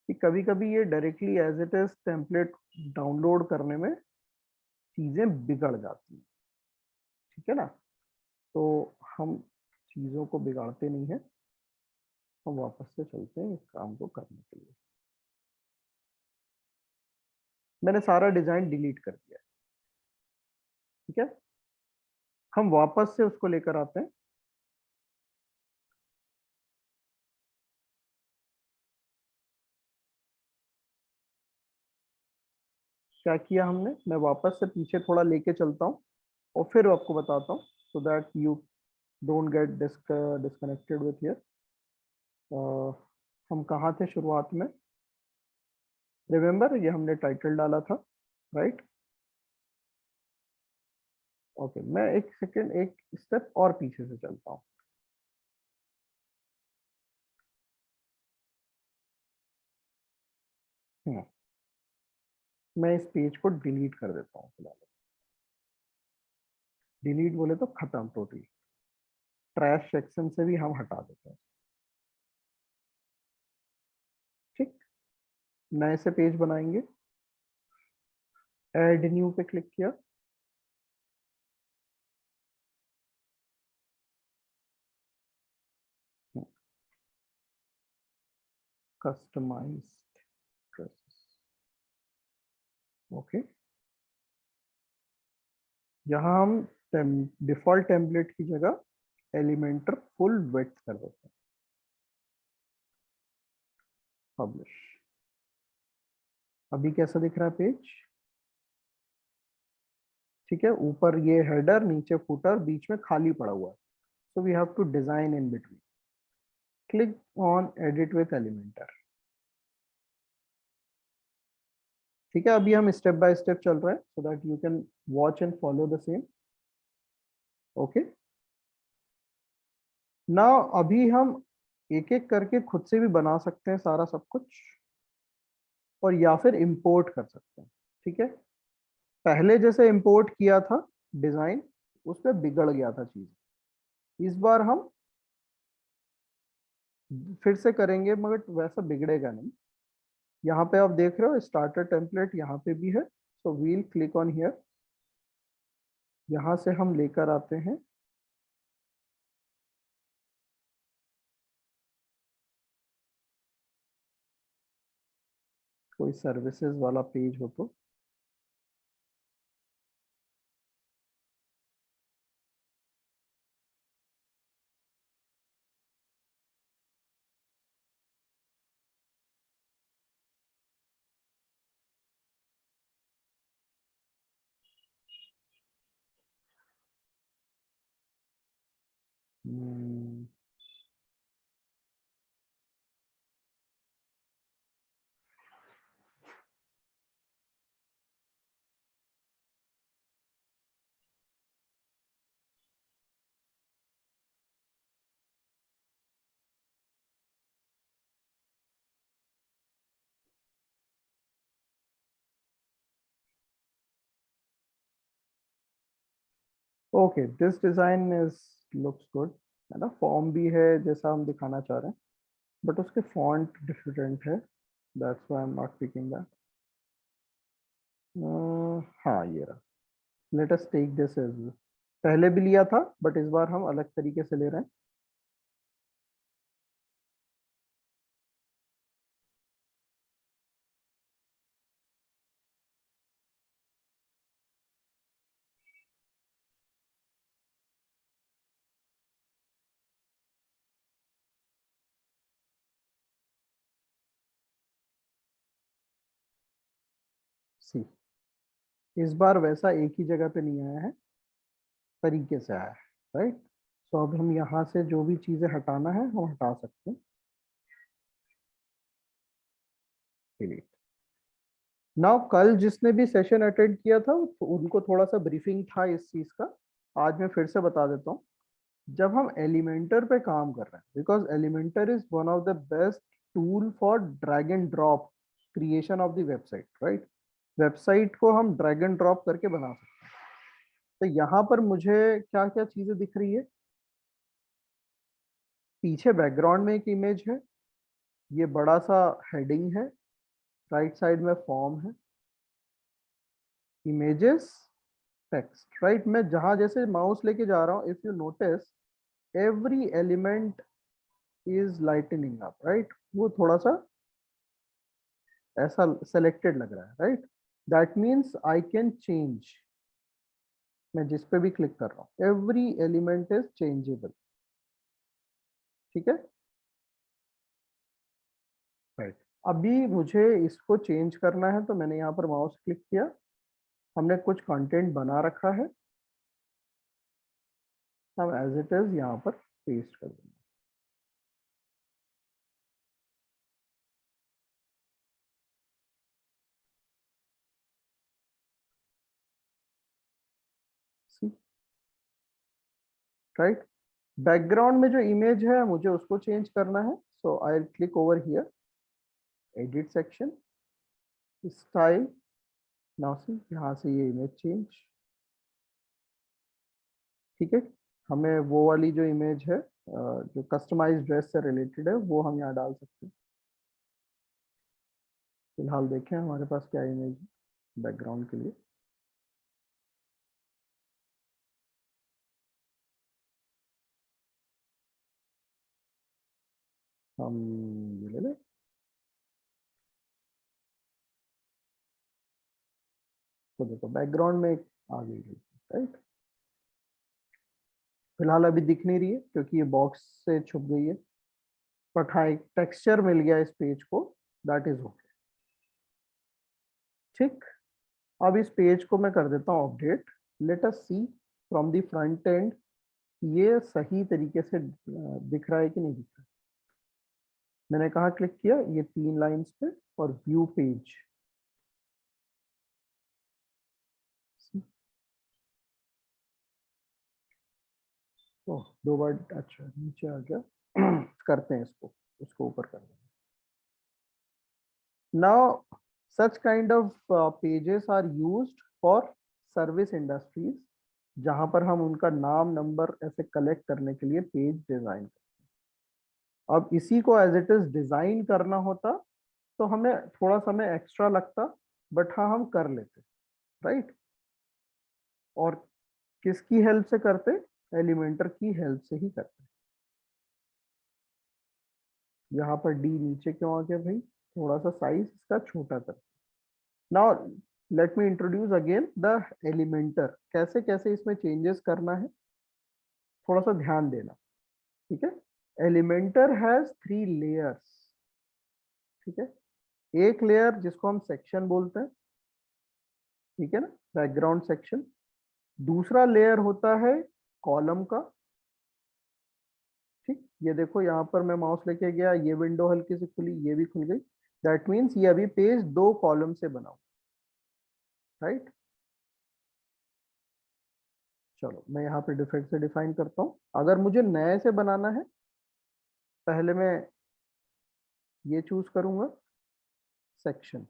कि कभी कभी ये directly as it is template download करने में चीजें बिगड़ जाती हैं, ठीक है ना। तो हम चीजों को बिगाड़ते नहीं है, हम वापस से चलते हैं इस काम को करने के लिए। मैंने सारा डिजाइन डिलीट कर दिया है, ठीक है। हम वापस से उसको लेकर आते हैं। क्या किया हमने, मैं वापस से पीछे थोड़ा लेके चलता हूँ और फिर आपको बताता हूँ, so that you don't get disconnected with here. हम कहाँ थे शुरुआत में, रिमेम्बर ये हमने टाइटल डाला था, राइट। ओके, मैं एक सेकेंड, एक स्टेप और पीछे से चलता हूँ। मैं इस पेज को डिलीट कर देता हूँ फिलहाल। डिलीट बोले तो खत्म टोटली, ट्रैश सेक्शन से भी हम हटा देते हैं, ठीक। नए से पेज बनाएंगे, ऐड न्यू पे क्लिक किया, कस्टमाइज्ड ड्रेसेस। ओके, यहाँ हम डिफॉल्ट टेम्पलेट की जगह एलिमेंटर फुल विड्थ कर देते हैं, पब्लिश। अभी कैसा दिख रहा है पेज, ठीक है। ऊपर ये हेडर, नीचे फुटर, बीच में खाली पड़ा हुआ है, so we have to design in between. Click on edit with Elementor, ठीक है। अभी हम स्टेप बाय स्टेप चल रहे हैं so that you can watch and follow the same. Okay, ना अभी हम एक एक करके खुद से भी बना सकते हैं सारा सब कुछ, और या फिर इंपोर्ट कर सकते हैं, ठीक है। पहले जैसे इंपोर्ट किया था डिजाइन, उसमें बिगड़ गया था चीज, इस बार हम फिर से करेंगे मगर वैसा बिगड़ेगा नहीं। यहाँ पे आप देख रहे हो स्टार्टर टेम्पलेट यहाँ पे भी है, so we'll click on here. यहाँ से हम लेकर आते हैं कोई सर्विसेज वाला पेज हो तो, hmm, okay, this design is looks good, है ना, फॉर्म भी है जैसा हम दिखाना चाह रहे हैं, बट उसके फॉन्ट डिफरेंट है, that's why I am not picking that. हाँ ये रहा, let us take this as, पहले भी लिया था बट इस बार हम अलग तरीके से ले रहे हैं। सी, इस बार वैसा एक ही जगह पे नहीं आया है, तरीके से आया है, राइट। तो अब हम यहाँ से जो भी चीजें हटाना है हम हटा सकते हैं, डिलीट। नाउ कल जिसने भी सेशन अटेंड किया था तो उनको थोड़ा सा ब्रीफिंग था इस चीज का, आज मैं फिर से बता देता हूँ। जब हम एलिमेंटर पे काम कर रहे हैं, because Elementor is one of the best tool for drag and drop creation of the website, right. Website को हम ड्रैग एंड ड्रॉप करके बना सकते हैं। तो यहाँ पर मुझे क्या क्या चीजें दिख रही है, पीछे बैकग्राउंड में एक इमेज है, ये बड़ा सा हेडिंग है, राइट साइड में फॉर्म है, इमेजेस, टेक्स्ट, राइट। मैं जहां जैसे माउस लेके जा रहा हूँ, if you notice every element is lightning up, right. वो थोड़ा सा ऐसा सेलेक्टेड लग रहा है, right. That means I can change, मैं जिस पे भी क्लिक कर रहा हूँ एवरी एलिमेंट इज चेंजेबल, ठीक है, राइट। अभी मुझे इसको चेंज करना है तो मैंने यहाँ पर माउस क्लिक किया, हमने कुछ कंटेंट बना रखा है, हम एज इट इज यहाँ पर पेस्ट कर देंगे। राइट, बैकग्राउंड में जो इमेज है मुझे उसको चेंज करना है, so I click over here, edit section, style, now see यहाँ से ये इमेज चेंज, ठीक है। हमें वो वाली जो इमेज है जो कस्टमाइज ड्रेस से रिलेटेड है वो हम यहाँ डाल सकते हैं। फिलहाल देखें हमारे पास क्या इमेज है बैकग्राउंड के लिए, हम ये ले लें, तो देखो बैकग्राउंड में एक आ गई, राइट। फिलहाल अभी दिख नहीं रही है क्योंकि ये बॉक्स से छुप गई है, बट हाँ एक टेक्सचर मिल गया इस पेज को, दैट इज ओके, ठीक। अब इस पेज को मैं कर देता हूँ update, let us see from the front end ये सही तरीके से दिख रहा है कि नहीं दिख रहा है। मैंने कहा क्लिक किया, ये 3 लाइंस पे, और व्यू पेज, ओह 2 बार, अच्छा नीचे आ गया करते हैं इसको, उसको ऊपर कर देंगे। Now such kind of pages are used for service industries, जहां पर हम उनका नाम नंबर ऐसे कलेक्ट करने के लिए पेज डिजाइन करते हैं। अब इसी को एज इट इज डिजाइन करना होता तो हमें थोड़ा समय एक्स्ट्रा लगता, बट हाँ हम कर लेते, राइट। और किसकी हेल्प से करते, एलिमेंटर की हेल्प से ही करते। यहाँ पर डी नीचे क्यों आ गया भाई, थोड़ा सा साइज इसका छोटा कर। Now let me introduce again the Elementor, कैसे कैसे इसमें चेंजेस करना है थोड़ा सा ध्यान देना, ठीक है। एलिमेंटर हैज 3 लेयर्स, ठीक है। एक लेयर जिसको हम सेक्शन बोलते हैं, ठीक है ना, बैकग्राउंड सेक्शन। दूसरा लेयर होता है कॉलम का, ये देखो यहाँ पर मैं माउस लेके गया, ये विंडो हल्की से खुली, ये भी खुल गई। दैट मीन्स ये अभी पेज 2 कॉलम से बना हुआ, राइट। चलो मैं यहाँ पे डिफरेंट से डिफाइन करता हूँ। अगर मुझे नए से बनाना है, पहले मैं ये चूज करूंगा सेक्शन।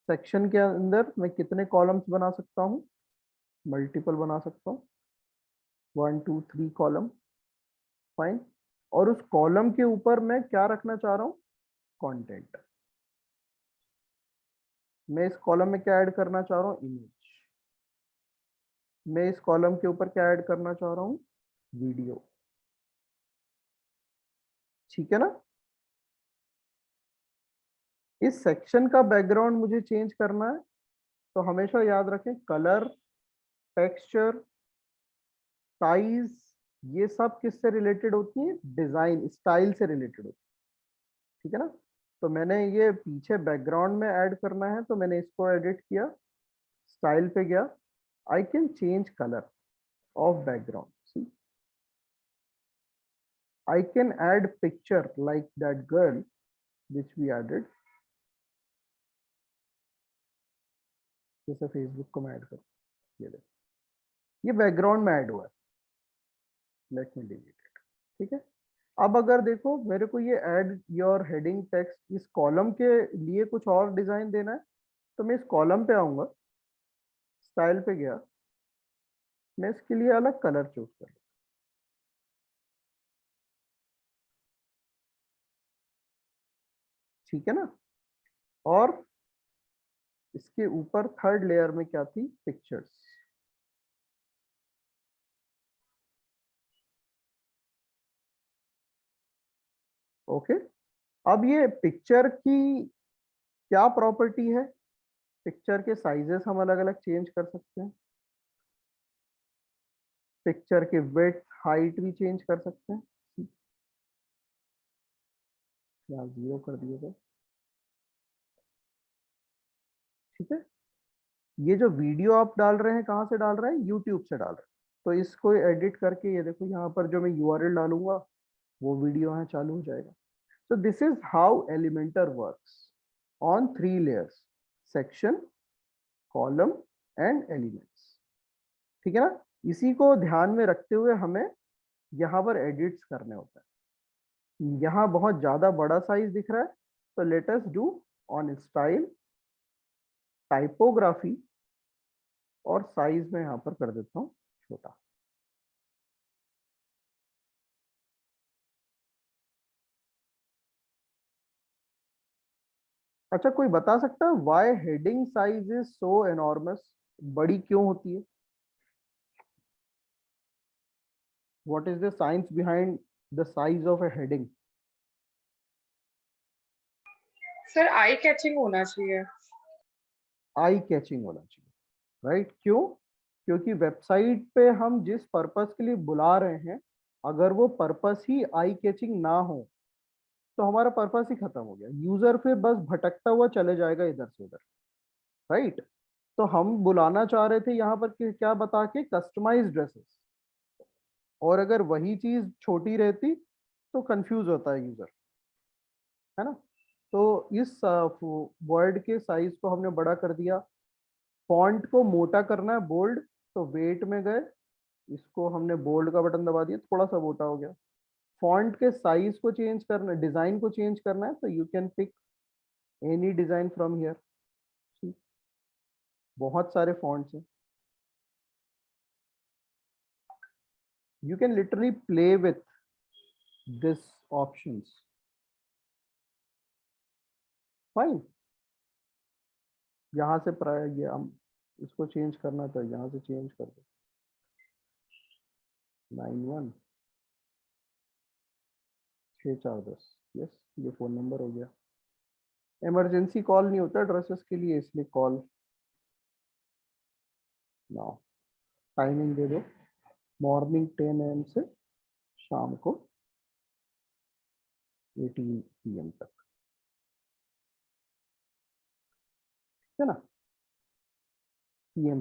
सेक्शन के अंदर मैं कितने कॉलम्स बना सकता हूँ? मल्टीपल बना सकता हूँ, 1 2 3 कॉलम, फाइन। और उस कॉलम के ऊपर मैं क्या रखना चाह रहा हूँ? कंटेंट। मैं इस कॉलम में क्या ऐड करना चाह रहा हूँ? इमेज। मैं इस कॉलम के ऊपर क्या ऐड करना चाह रहा हूँ? वीडियो। ठीक है ना। इस सेक्शन का बैकग्राउंड मुझे चेंज करना है, तो हमेशा याद रखें कलर, टेक्सचर, साइज, ये सब किससे रिलेटेड होती है? डिजाइन, स्टाइल से रिलेटेड होती है। ठीक है ना। तो मैंने ये पीछे बैकग्राउंड में ऐड करना है, तो मैंने इसको एडिट किया, स्टाइल पे गया, I can change colour of background, see I can add picture like that girl which we added. जैसे फेसबुक को मैं ऐड कर, ये देखो, ये बैकग्राउंड में ऐड हुआ है। Let me delete it. ठीक है। अब अगर देखो मेरे को ये ऐड योर हेडिंग टेक्स्ट, इस कॉलम के लिए कुछ और डिजाइन देना है, तो मैं इस कॉलम पे आऊंगा, स्टाइल पे गया, मैं इसके लिए अलग कलर चूज कर, ठीक है ना। और इसके ऊपर थर्ड लेयर में क्या थी? पिक्चर्स। ओके। अब ये पिक्चर की क्या प्रॉपर्टी है? पिक्चर के साइजेस हम अलग अलग चेंज कर सकते हैं, पिक्चर के विड्थ हाइट भी चेंज कर सकते हैं। यहाँ 0 कर दिए गए। ठीक है। ये जो वीडियो आप डाल रहे हैं, कहाँ से डाल रहे हैं? यूट्यूब से डाल रहे हैं। तो इसको एडिट करके ये देखो, यहाँ पर जो मैं यूआरएल डालूंगा वो वीडियो यहाँ चालू हो जाएगा। So this is how Elementor works on 3 layers: section, column and elements. ठीक है ना। इसी को ध्यान में रखते हुए हमें यहाँ पर एडिट्स करने होता है। यहाँ बहुत ज्यादा बड़ा साइज दिख रहा है, तो let us do on style, typography, और साइज में यहाँ पर कर देता हूँ छोटा। अच्छा, कोई बता सकता है why heading size is so enormous? बड़ी क्यों होती है? What is the science behind the size of A heading? Sir eye catching होना चाहिए। आई कैचिंग होना चाहिए, राइट। क्यों? क्योंकि वेबसाइट पे हम जिस पर्पस के लिए बुला रहे हैं, अगर वो पर्पस ही आई कैचिंग ना हो, तो हमारा पर्पस ही खत्म हो गया। यूजर फिर बस भटकता हुआ चले जाएगा इधर से उधर, राइट। तो हम बुलाना चाह रहे थे यहाँ पर क्या बता के? Customise dresses. और अगर वही चीज छोटी रहती तो कंफ्यूज होता है यूजर, है ना। तो इस वर्ड के साइज को हमने बड़ा कर दिया। फॉन्ट को मोटा करना है, बोल्ड, तो वेट में गए, इसको हमने बोल्ड का बटन दबा दिया, थोड़ा सा मोटा हो गया। फॉन्ट के साइज को चेंज करना, डिजाइन को चेंज करना है, तो you can pick any design from here. बहुत सारे फॉन्ट्स हैं, you can literally play with this options, fine। यहाँ से प्राय ये हम इसको चेंज करना, तो यहाँ से चेंज कर दो, 91 6410। यस, ये फोन नंबर हो गया। इमरजेंसी कॉल नहीं होता ड्रेसेस के लिए, इसलिए कॉल नाउ। टाइमिंग दे दो, मॉर्निंग 10 AM से शाम को 18 PM तक, है ना। PM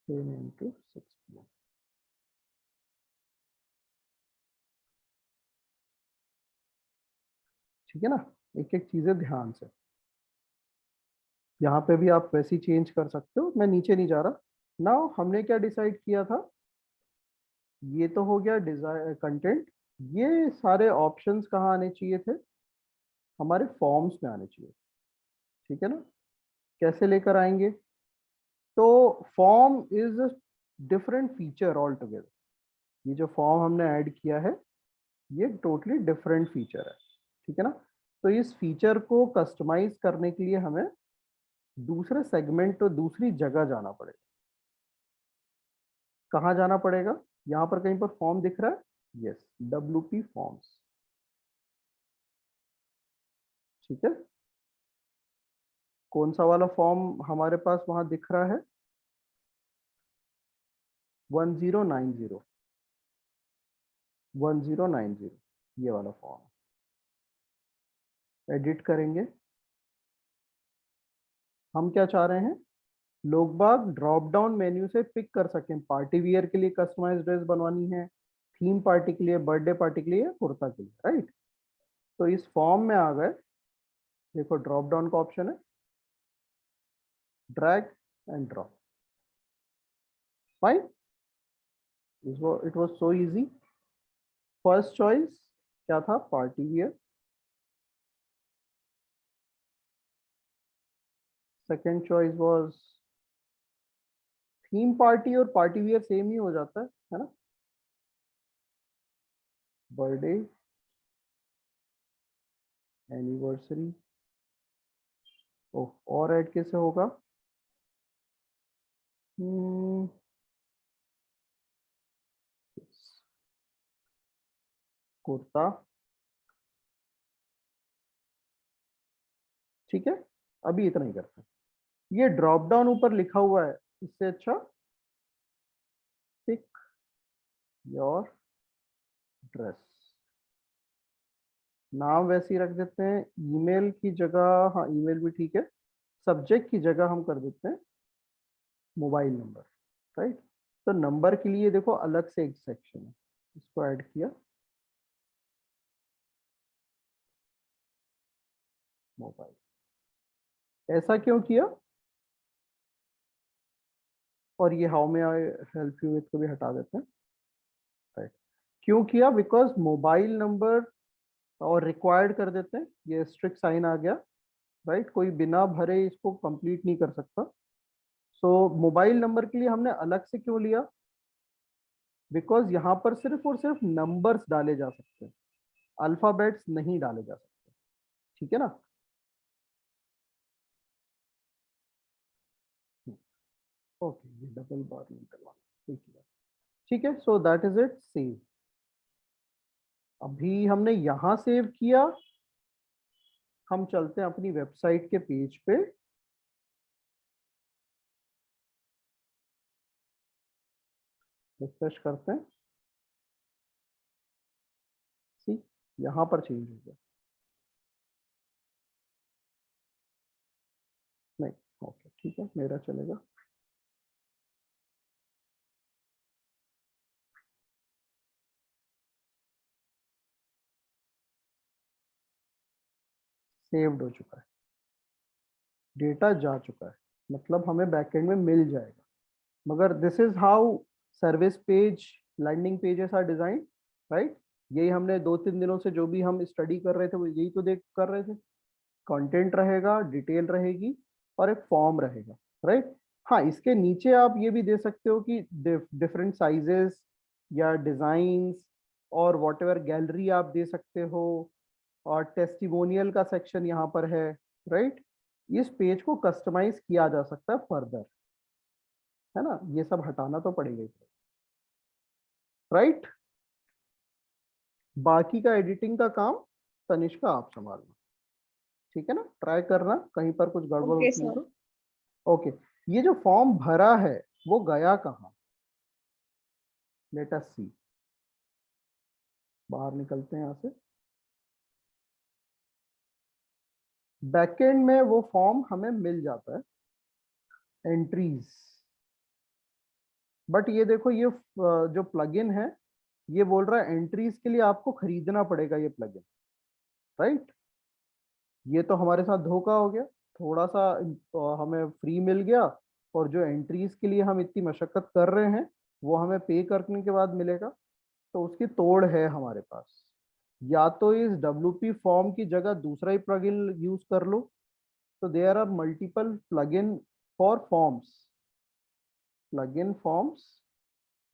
10 AM to 6 PM। ठीक है ना, एक एक चीजें ध्यान से। यहाँ पे भी आप वैसे ही चेंज कर सकते हो, मैं नीचे नहीं जा रहा। नाउ हमने क्या डिसाइड किया था, ये तो हो गया डिजाइन कंटेंट। ये सारे ऑप्शंस कहाँ आने चाहिए थे, हमारे फॉर्म्स में आने चाहिए, ठीक है ना। कैसे लेकर आएंगे, तो form is different feature all together. ये जो फॉर्म हमने ऐड किया है ये टोटली डिफरेंट फीचर है, ठीक है ना। तो इस फीचर को कस्टमाइज करने के लिए हमें दूसरे सेगमेंट तो दूसरी जगह जाना पड़ेगा। कहाँ जाना पड़ेगा, यहाँ पर कहीं पर फॉर्म दिख रहा है, यस, WP फॉर्म्स, ठीक है। कौन सा वाला फॉर्म हमारे पास वहां दिख रहा है, 1090, 1090, ये वाला फॉर्म एडिट करेंगे। हम क्या चाह रहे हैं, लोग बाग ड्रॉप डाउन मेन्यू से पिक कर सकें, पार्टी वियर के लिए कस्टमाइज ड्रेस बनवानी है, थीम पार्टी के लिए, बर्थडे पार्टी के लिए, कुर्ता के लिए, राइट। तो इस फॉर्म में आ गए, देखो ड्रॉप डाउन का ऑप्शन है, drag and drop, fine, it was so easy. First choice क्या था, party wear. Second choice was theme party, और पार्टी वियर सेम ही हो जाता है ना, बर्थडे, एनिवर्सरी। ओह, और ऐड कैसे होगा, कुर्ता, ठीक है। अभी इतना ही करते हैं, ये ड्रॉप डाउन ऊपर लिखा हुआ है, इससे अच्छा पिक योर ड्रेस, नाम वैसे ही रख देते हैं। ईमेल की जगह, हाँ ईमेल भी ठीक है, सब्जेक्ट की जगह हम कर देते हैं मोबाइल नंबर, राइट। तो नंबर के लिए देखो अलग से एक सेक्शन है, इसको ऐड किया, मोबाइल। ऐसा क्यों किया, और ये how may I help you with को भी हटा देते हैं, राइट। क्यों किया, बिकॉज मोबाइल नंबर और रिक्वायर्ड कर देते हैं, ये स्ट्रिक्ट साइन आ गया, राइट। कोई बिना भरे इसको कंप्लीट नहीं कर सकता। सो मोबाइल नंबर के लिए हमने अलग से क्यों लिया, बिकॉज यहाँ पर सिर्फ और सिर्फ नंबर्स डाले जा सकते हैं, अल्फाबेट्स नहीं डाले जा सकते, ठीक है ना। ओके, ये डबल बार नहीं करवाना, ठीक है। So that is it, save. अभी हमने यहाँ सेव किया, हम चलते हैं अपनी वेबसाइट के पेज पे, रिफ्रेश करते हैं, सी यहाँ पर चेंज हो गया, नहीं, ओके ठीक है, मेरा चलेगा। सेव्ड हो चुका है, डेटा जा चुका है, मतलब हमें बैकएंड में मिल जाएगा। मगर this is how service page, landing pages are design, right. यही हमने 2-3 दिनों से जो भी हम स्टडी कर रहे थे वो यही तो देख कर रहे थे, कंटेंट रहेगा, डिटेल रहेगी, और एक फॉर्म रहेगा, राइट। हाँ, इसके नीचे आप ये भी दे सकते हो कि डिफरेंट साइजेस या डिजाइन्स और वॉट गैलरी आप दे सकते हो, और टेस्टिमोनियल का सेक्शन यहाँ पर है, राइट। इस पेज को कस्टमाइज किया जा सकता है फर्दर, है ना, ये सब हटाना तो पड़ेगा, राइट। बाकी का एडिटिंग का काम तनिष्का आप संभालना, ठीक है ना। ट्राई करना कहीं पर कुछ गड़बड़ ओके होती है सर। तो। ओके, ये जो फॉर्म भरा है वो गया कहाँ, लेट अस सी। बाहर निकलते हैं यहाँ से, बैकएंड में वो फॉर्म हमें मिल जाता है, एंट्रीज। बट ये देखो, ये जो प्लगइन है ये बोल रहा है एंट्रीज के लिए आपको खरीदना पड़ेगा ये प्लगइन, राइट। ये तो हमारे साथ धोखा हो गया, थोड़ा सा हमें फ्री मिल गया, और जो एंट्रीज के लिए हम इतनी मशक्कत कर रहे हैं वो हमें पे करने के बाद मिलेगा। तो उसकी तोड़ है हमारे पास। या तो इस WP फॉर्म की जगह दूसरा ही प्लगइन यूज कर लो। तो there are multiple plugin for forms, plugin forms,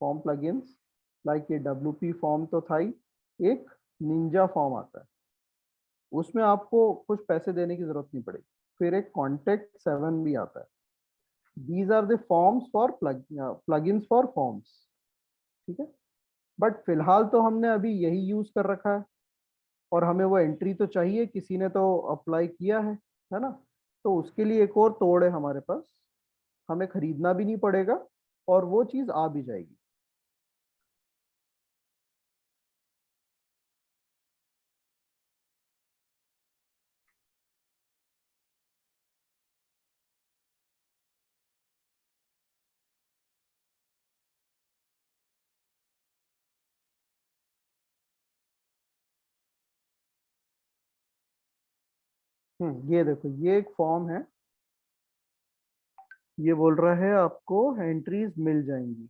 form plugins, like ये WP फॉर्म तो था ही, एक निंजा फॉर्म आता है, उसमें आपको कुछ पैसे देने की जरूरत नहीं पड़ेगी। फिर एक कॉन्टेक्ट 7 भी आता है। These are the forms for plugins for forms, ठीक है। बट फिलहाल तो हमने अभी यही यूज कर रखा है, और हमें वो एंट्री तो चाहिए, किसी ने तो अप्लाई किया है ना। तो उसके लिए एक और तोड़ है हमारे पास, हमें खरीदना भी नहीं पड़ेगा और वो चीज आ भी जाएगी। ये देखो, ये एक फॉर्म है, ये बोल रहा है आपको एंट्रीज मिल जाएंगी।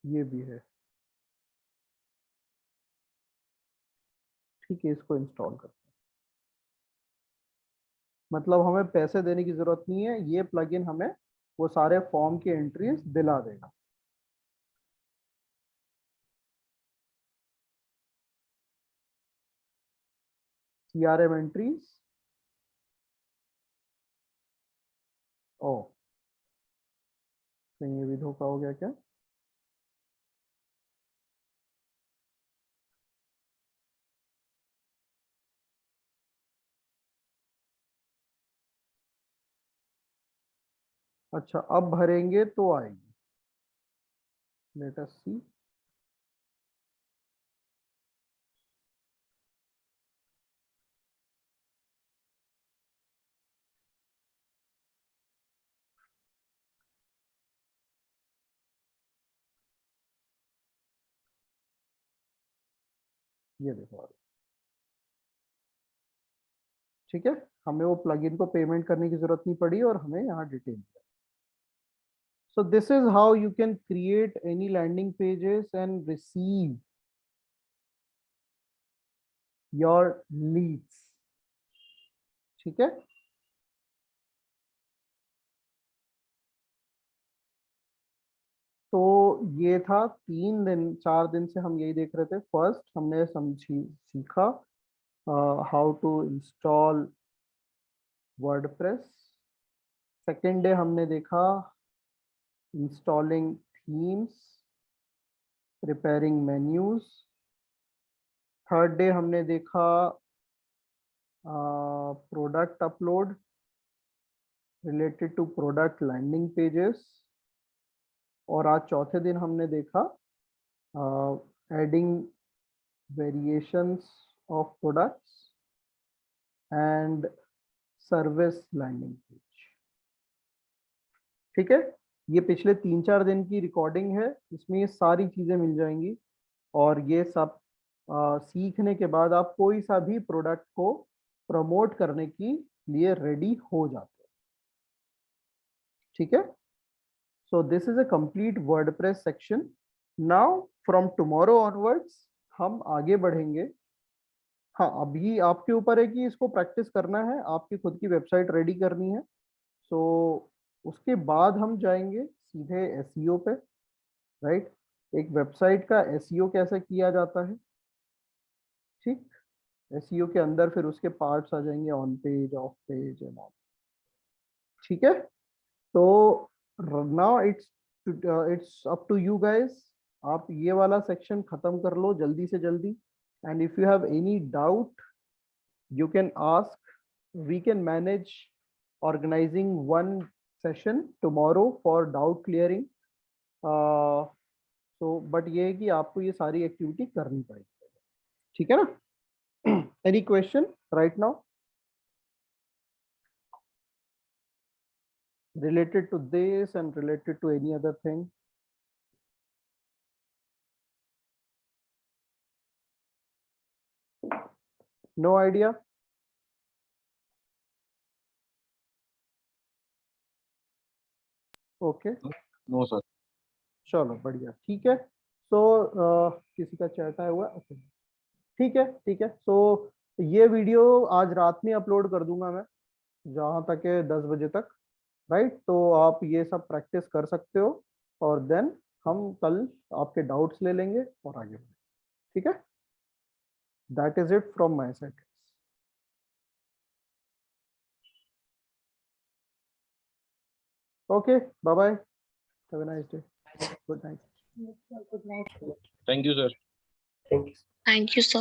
ये भी है, ठीक है, इसको इंस्टॉल कर। मतलब हमें पैसे देने की जरूरत नहीं है, ये प्लगइन हमें वो सारे फॉर्म की एंट्रीज दिला देगा। CRM एंट्रीज, ओ कहीं ये भी धोखा हो गया क्या? अच्छा, अब भरेंगे तो आएगी, लेट अस सी। ये देखो आ गया। ठीक है, हमें वो प्लगइन को पेमेंट करने की जरूरत नहीं पड़ी और हमें यहाँ detail. So this is how you can create any landing pages and receive your leads, ठीक है। तो ये था 3 दिन 4 दिन से हम यही देख रहे थे। फर्स्ट हमने समझी सीखा how to install WordPress. Second day हमने देखा installing themes, preparing menus. Third day हमने देखा product upload related to product landing pages. और आज चौथे दिन हमने देखा adding variations of products and service landing page, ठीक है। ये पिछले 3-4 दिन की रिकॉर्डिंग है, इसमें ये सारी चीज़ें मिल जाएंगी, और ये सब सीखने के बाद आप कोई सा भी प्रोडक्ट को प्रमोट करने के लिए रेडी हो जाते हैं, ठीक है। So this is a complete WordPress section. Now from tomorrow onwards हम आगे बढ़ेंगे। हाँ, अभी आपके ऊपर है कि इसको प्रैक्टिस करना है, आपकी खुद की वेबसाइट रेडी करनी है। सो उसके बाद हम जाएंगे सीधे SEO पे, राइट। एक वेबसाइट का SEO कैसे किया जाता है, ठीक। SEO के अंदर फिर उसके पार्ट्स आ जाएंगे, on page, off page and all, ठीक है। तो now it's up to you guys, आप ये वाला सेक्शन खत्म कर लो जल्दी से जल्दी, and if you have any doubt you can ask. We can manage organizing one session tomorrow for doubt clearing. So but ये है कि आपको ये सारी एक्टिविटी करनी पड़ेगी, ठीक है ना। Any question right now related to this and related to any other thing? No idea? Okay, no sir. चलो बढ़िया, ठीक है। सो किसी का चैट आया हुआ है? ओके, ठीक है, ठीक है। सो ये वीडियो आज रात में अपलोड कर दूंगा मैं, जहाँ तक है 10 बजे तक, राइट? तो आप ये सब प्रैक्टिस कर सकते हो और देन हम कल आपके डाउट्स ले लेंगे और आगे बढ़ेंगे, ठीक है? That is it from my side. Okay, bye bye, have a nice day, good night. Good night. Thank you sir. Thank you. Thank you, sir.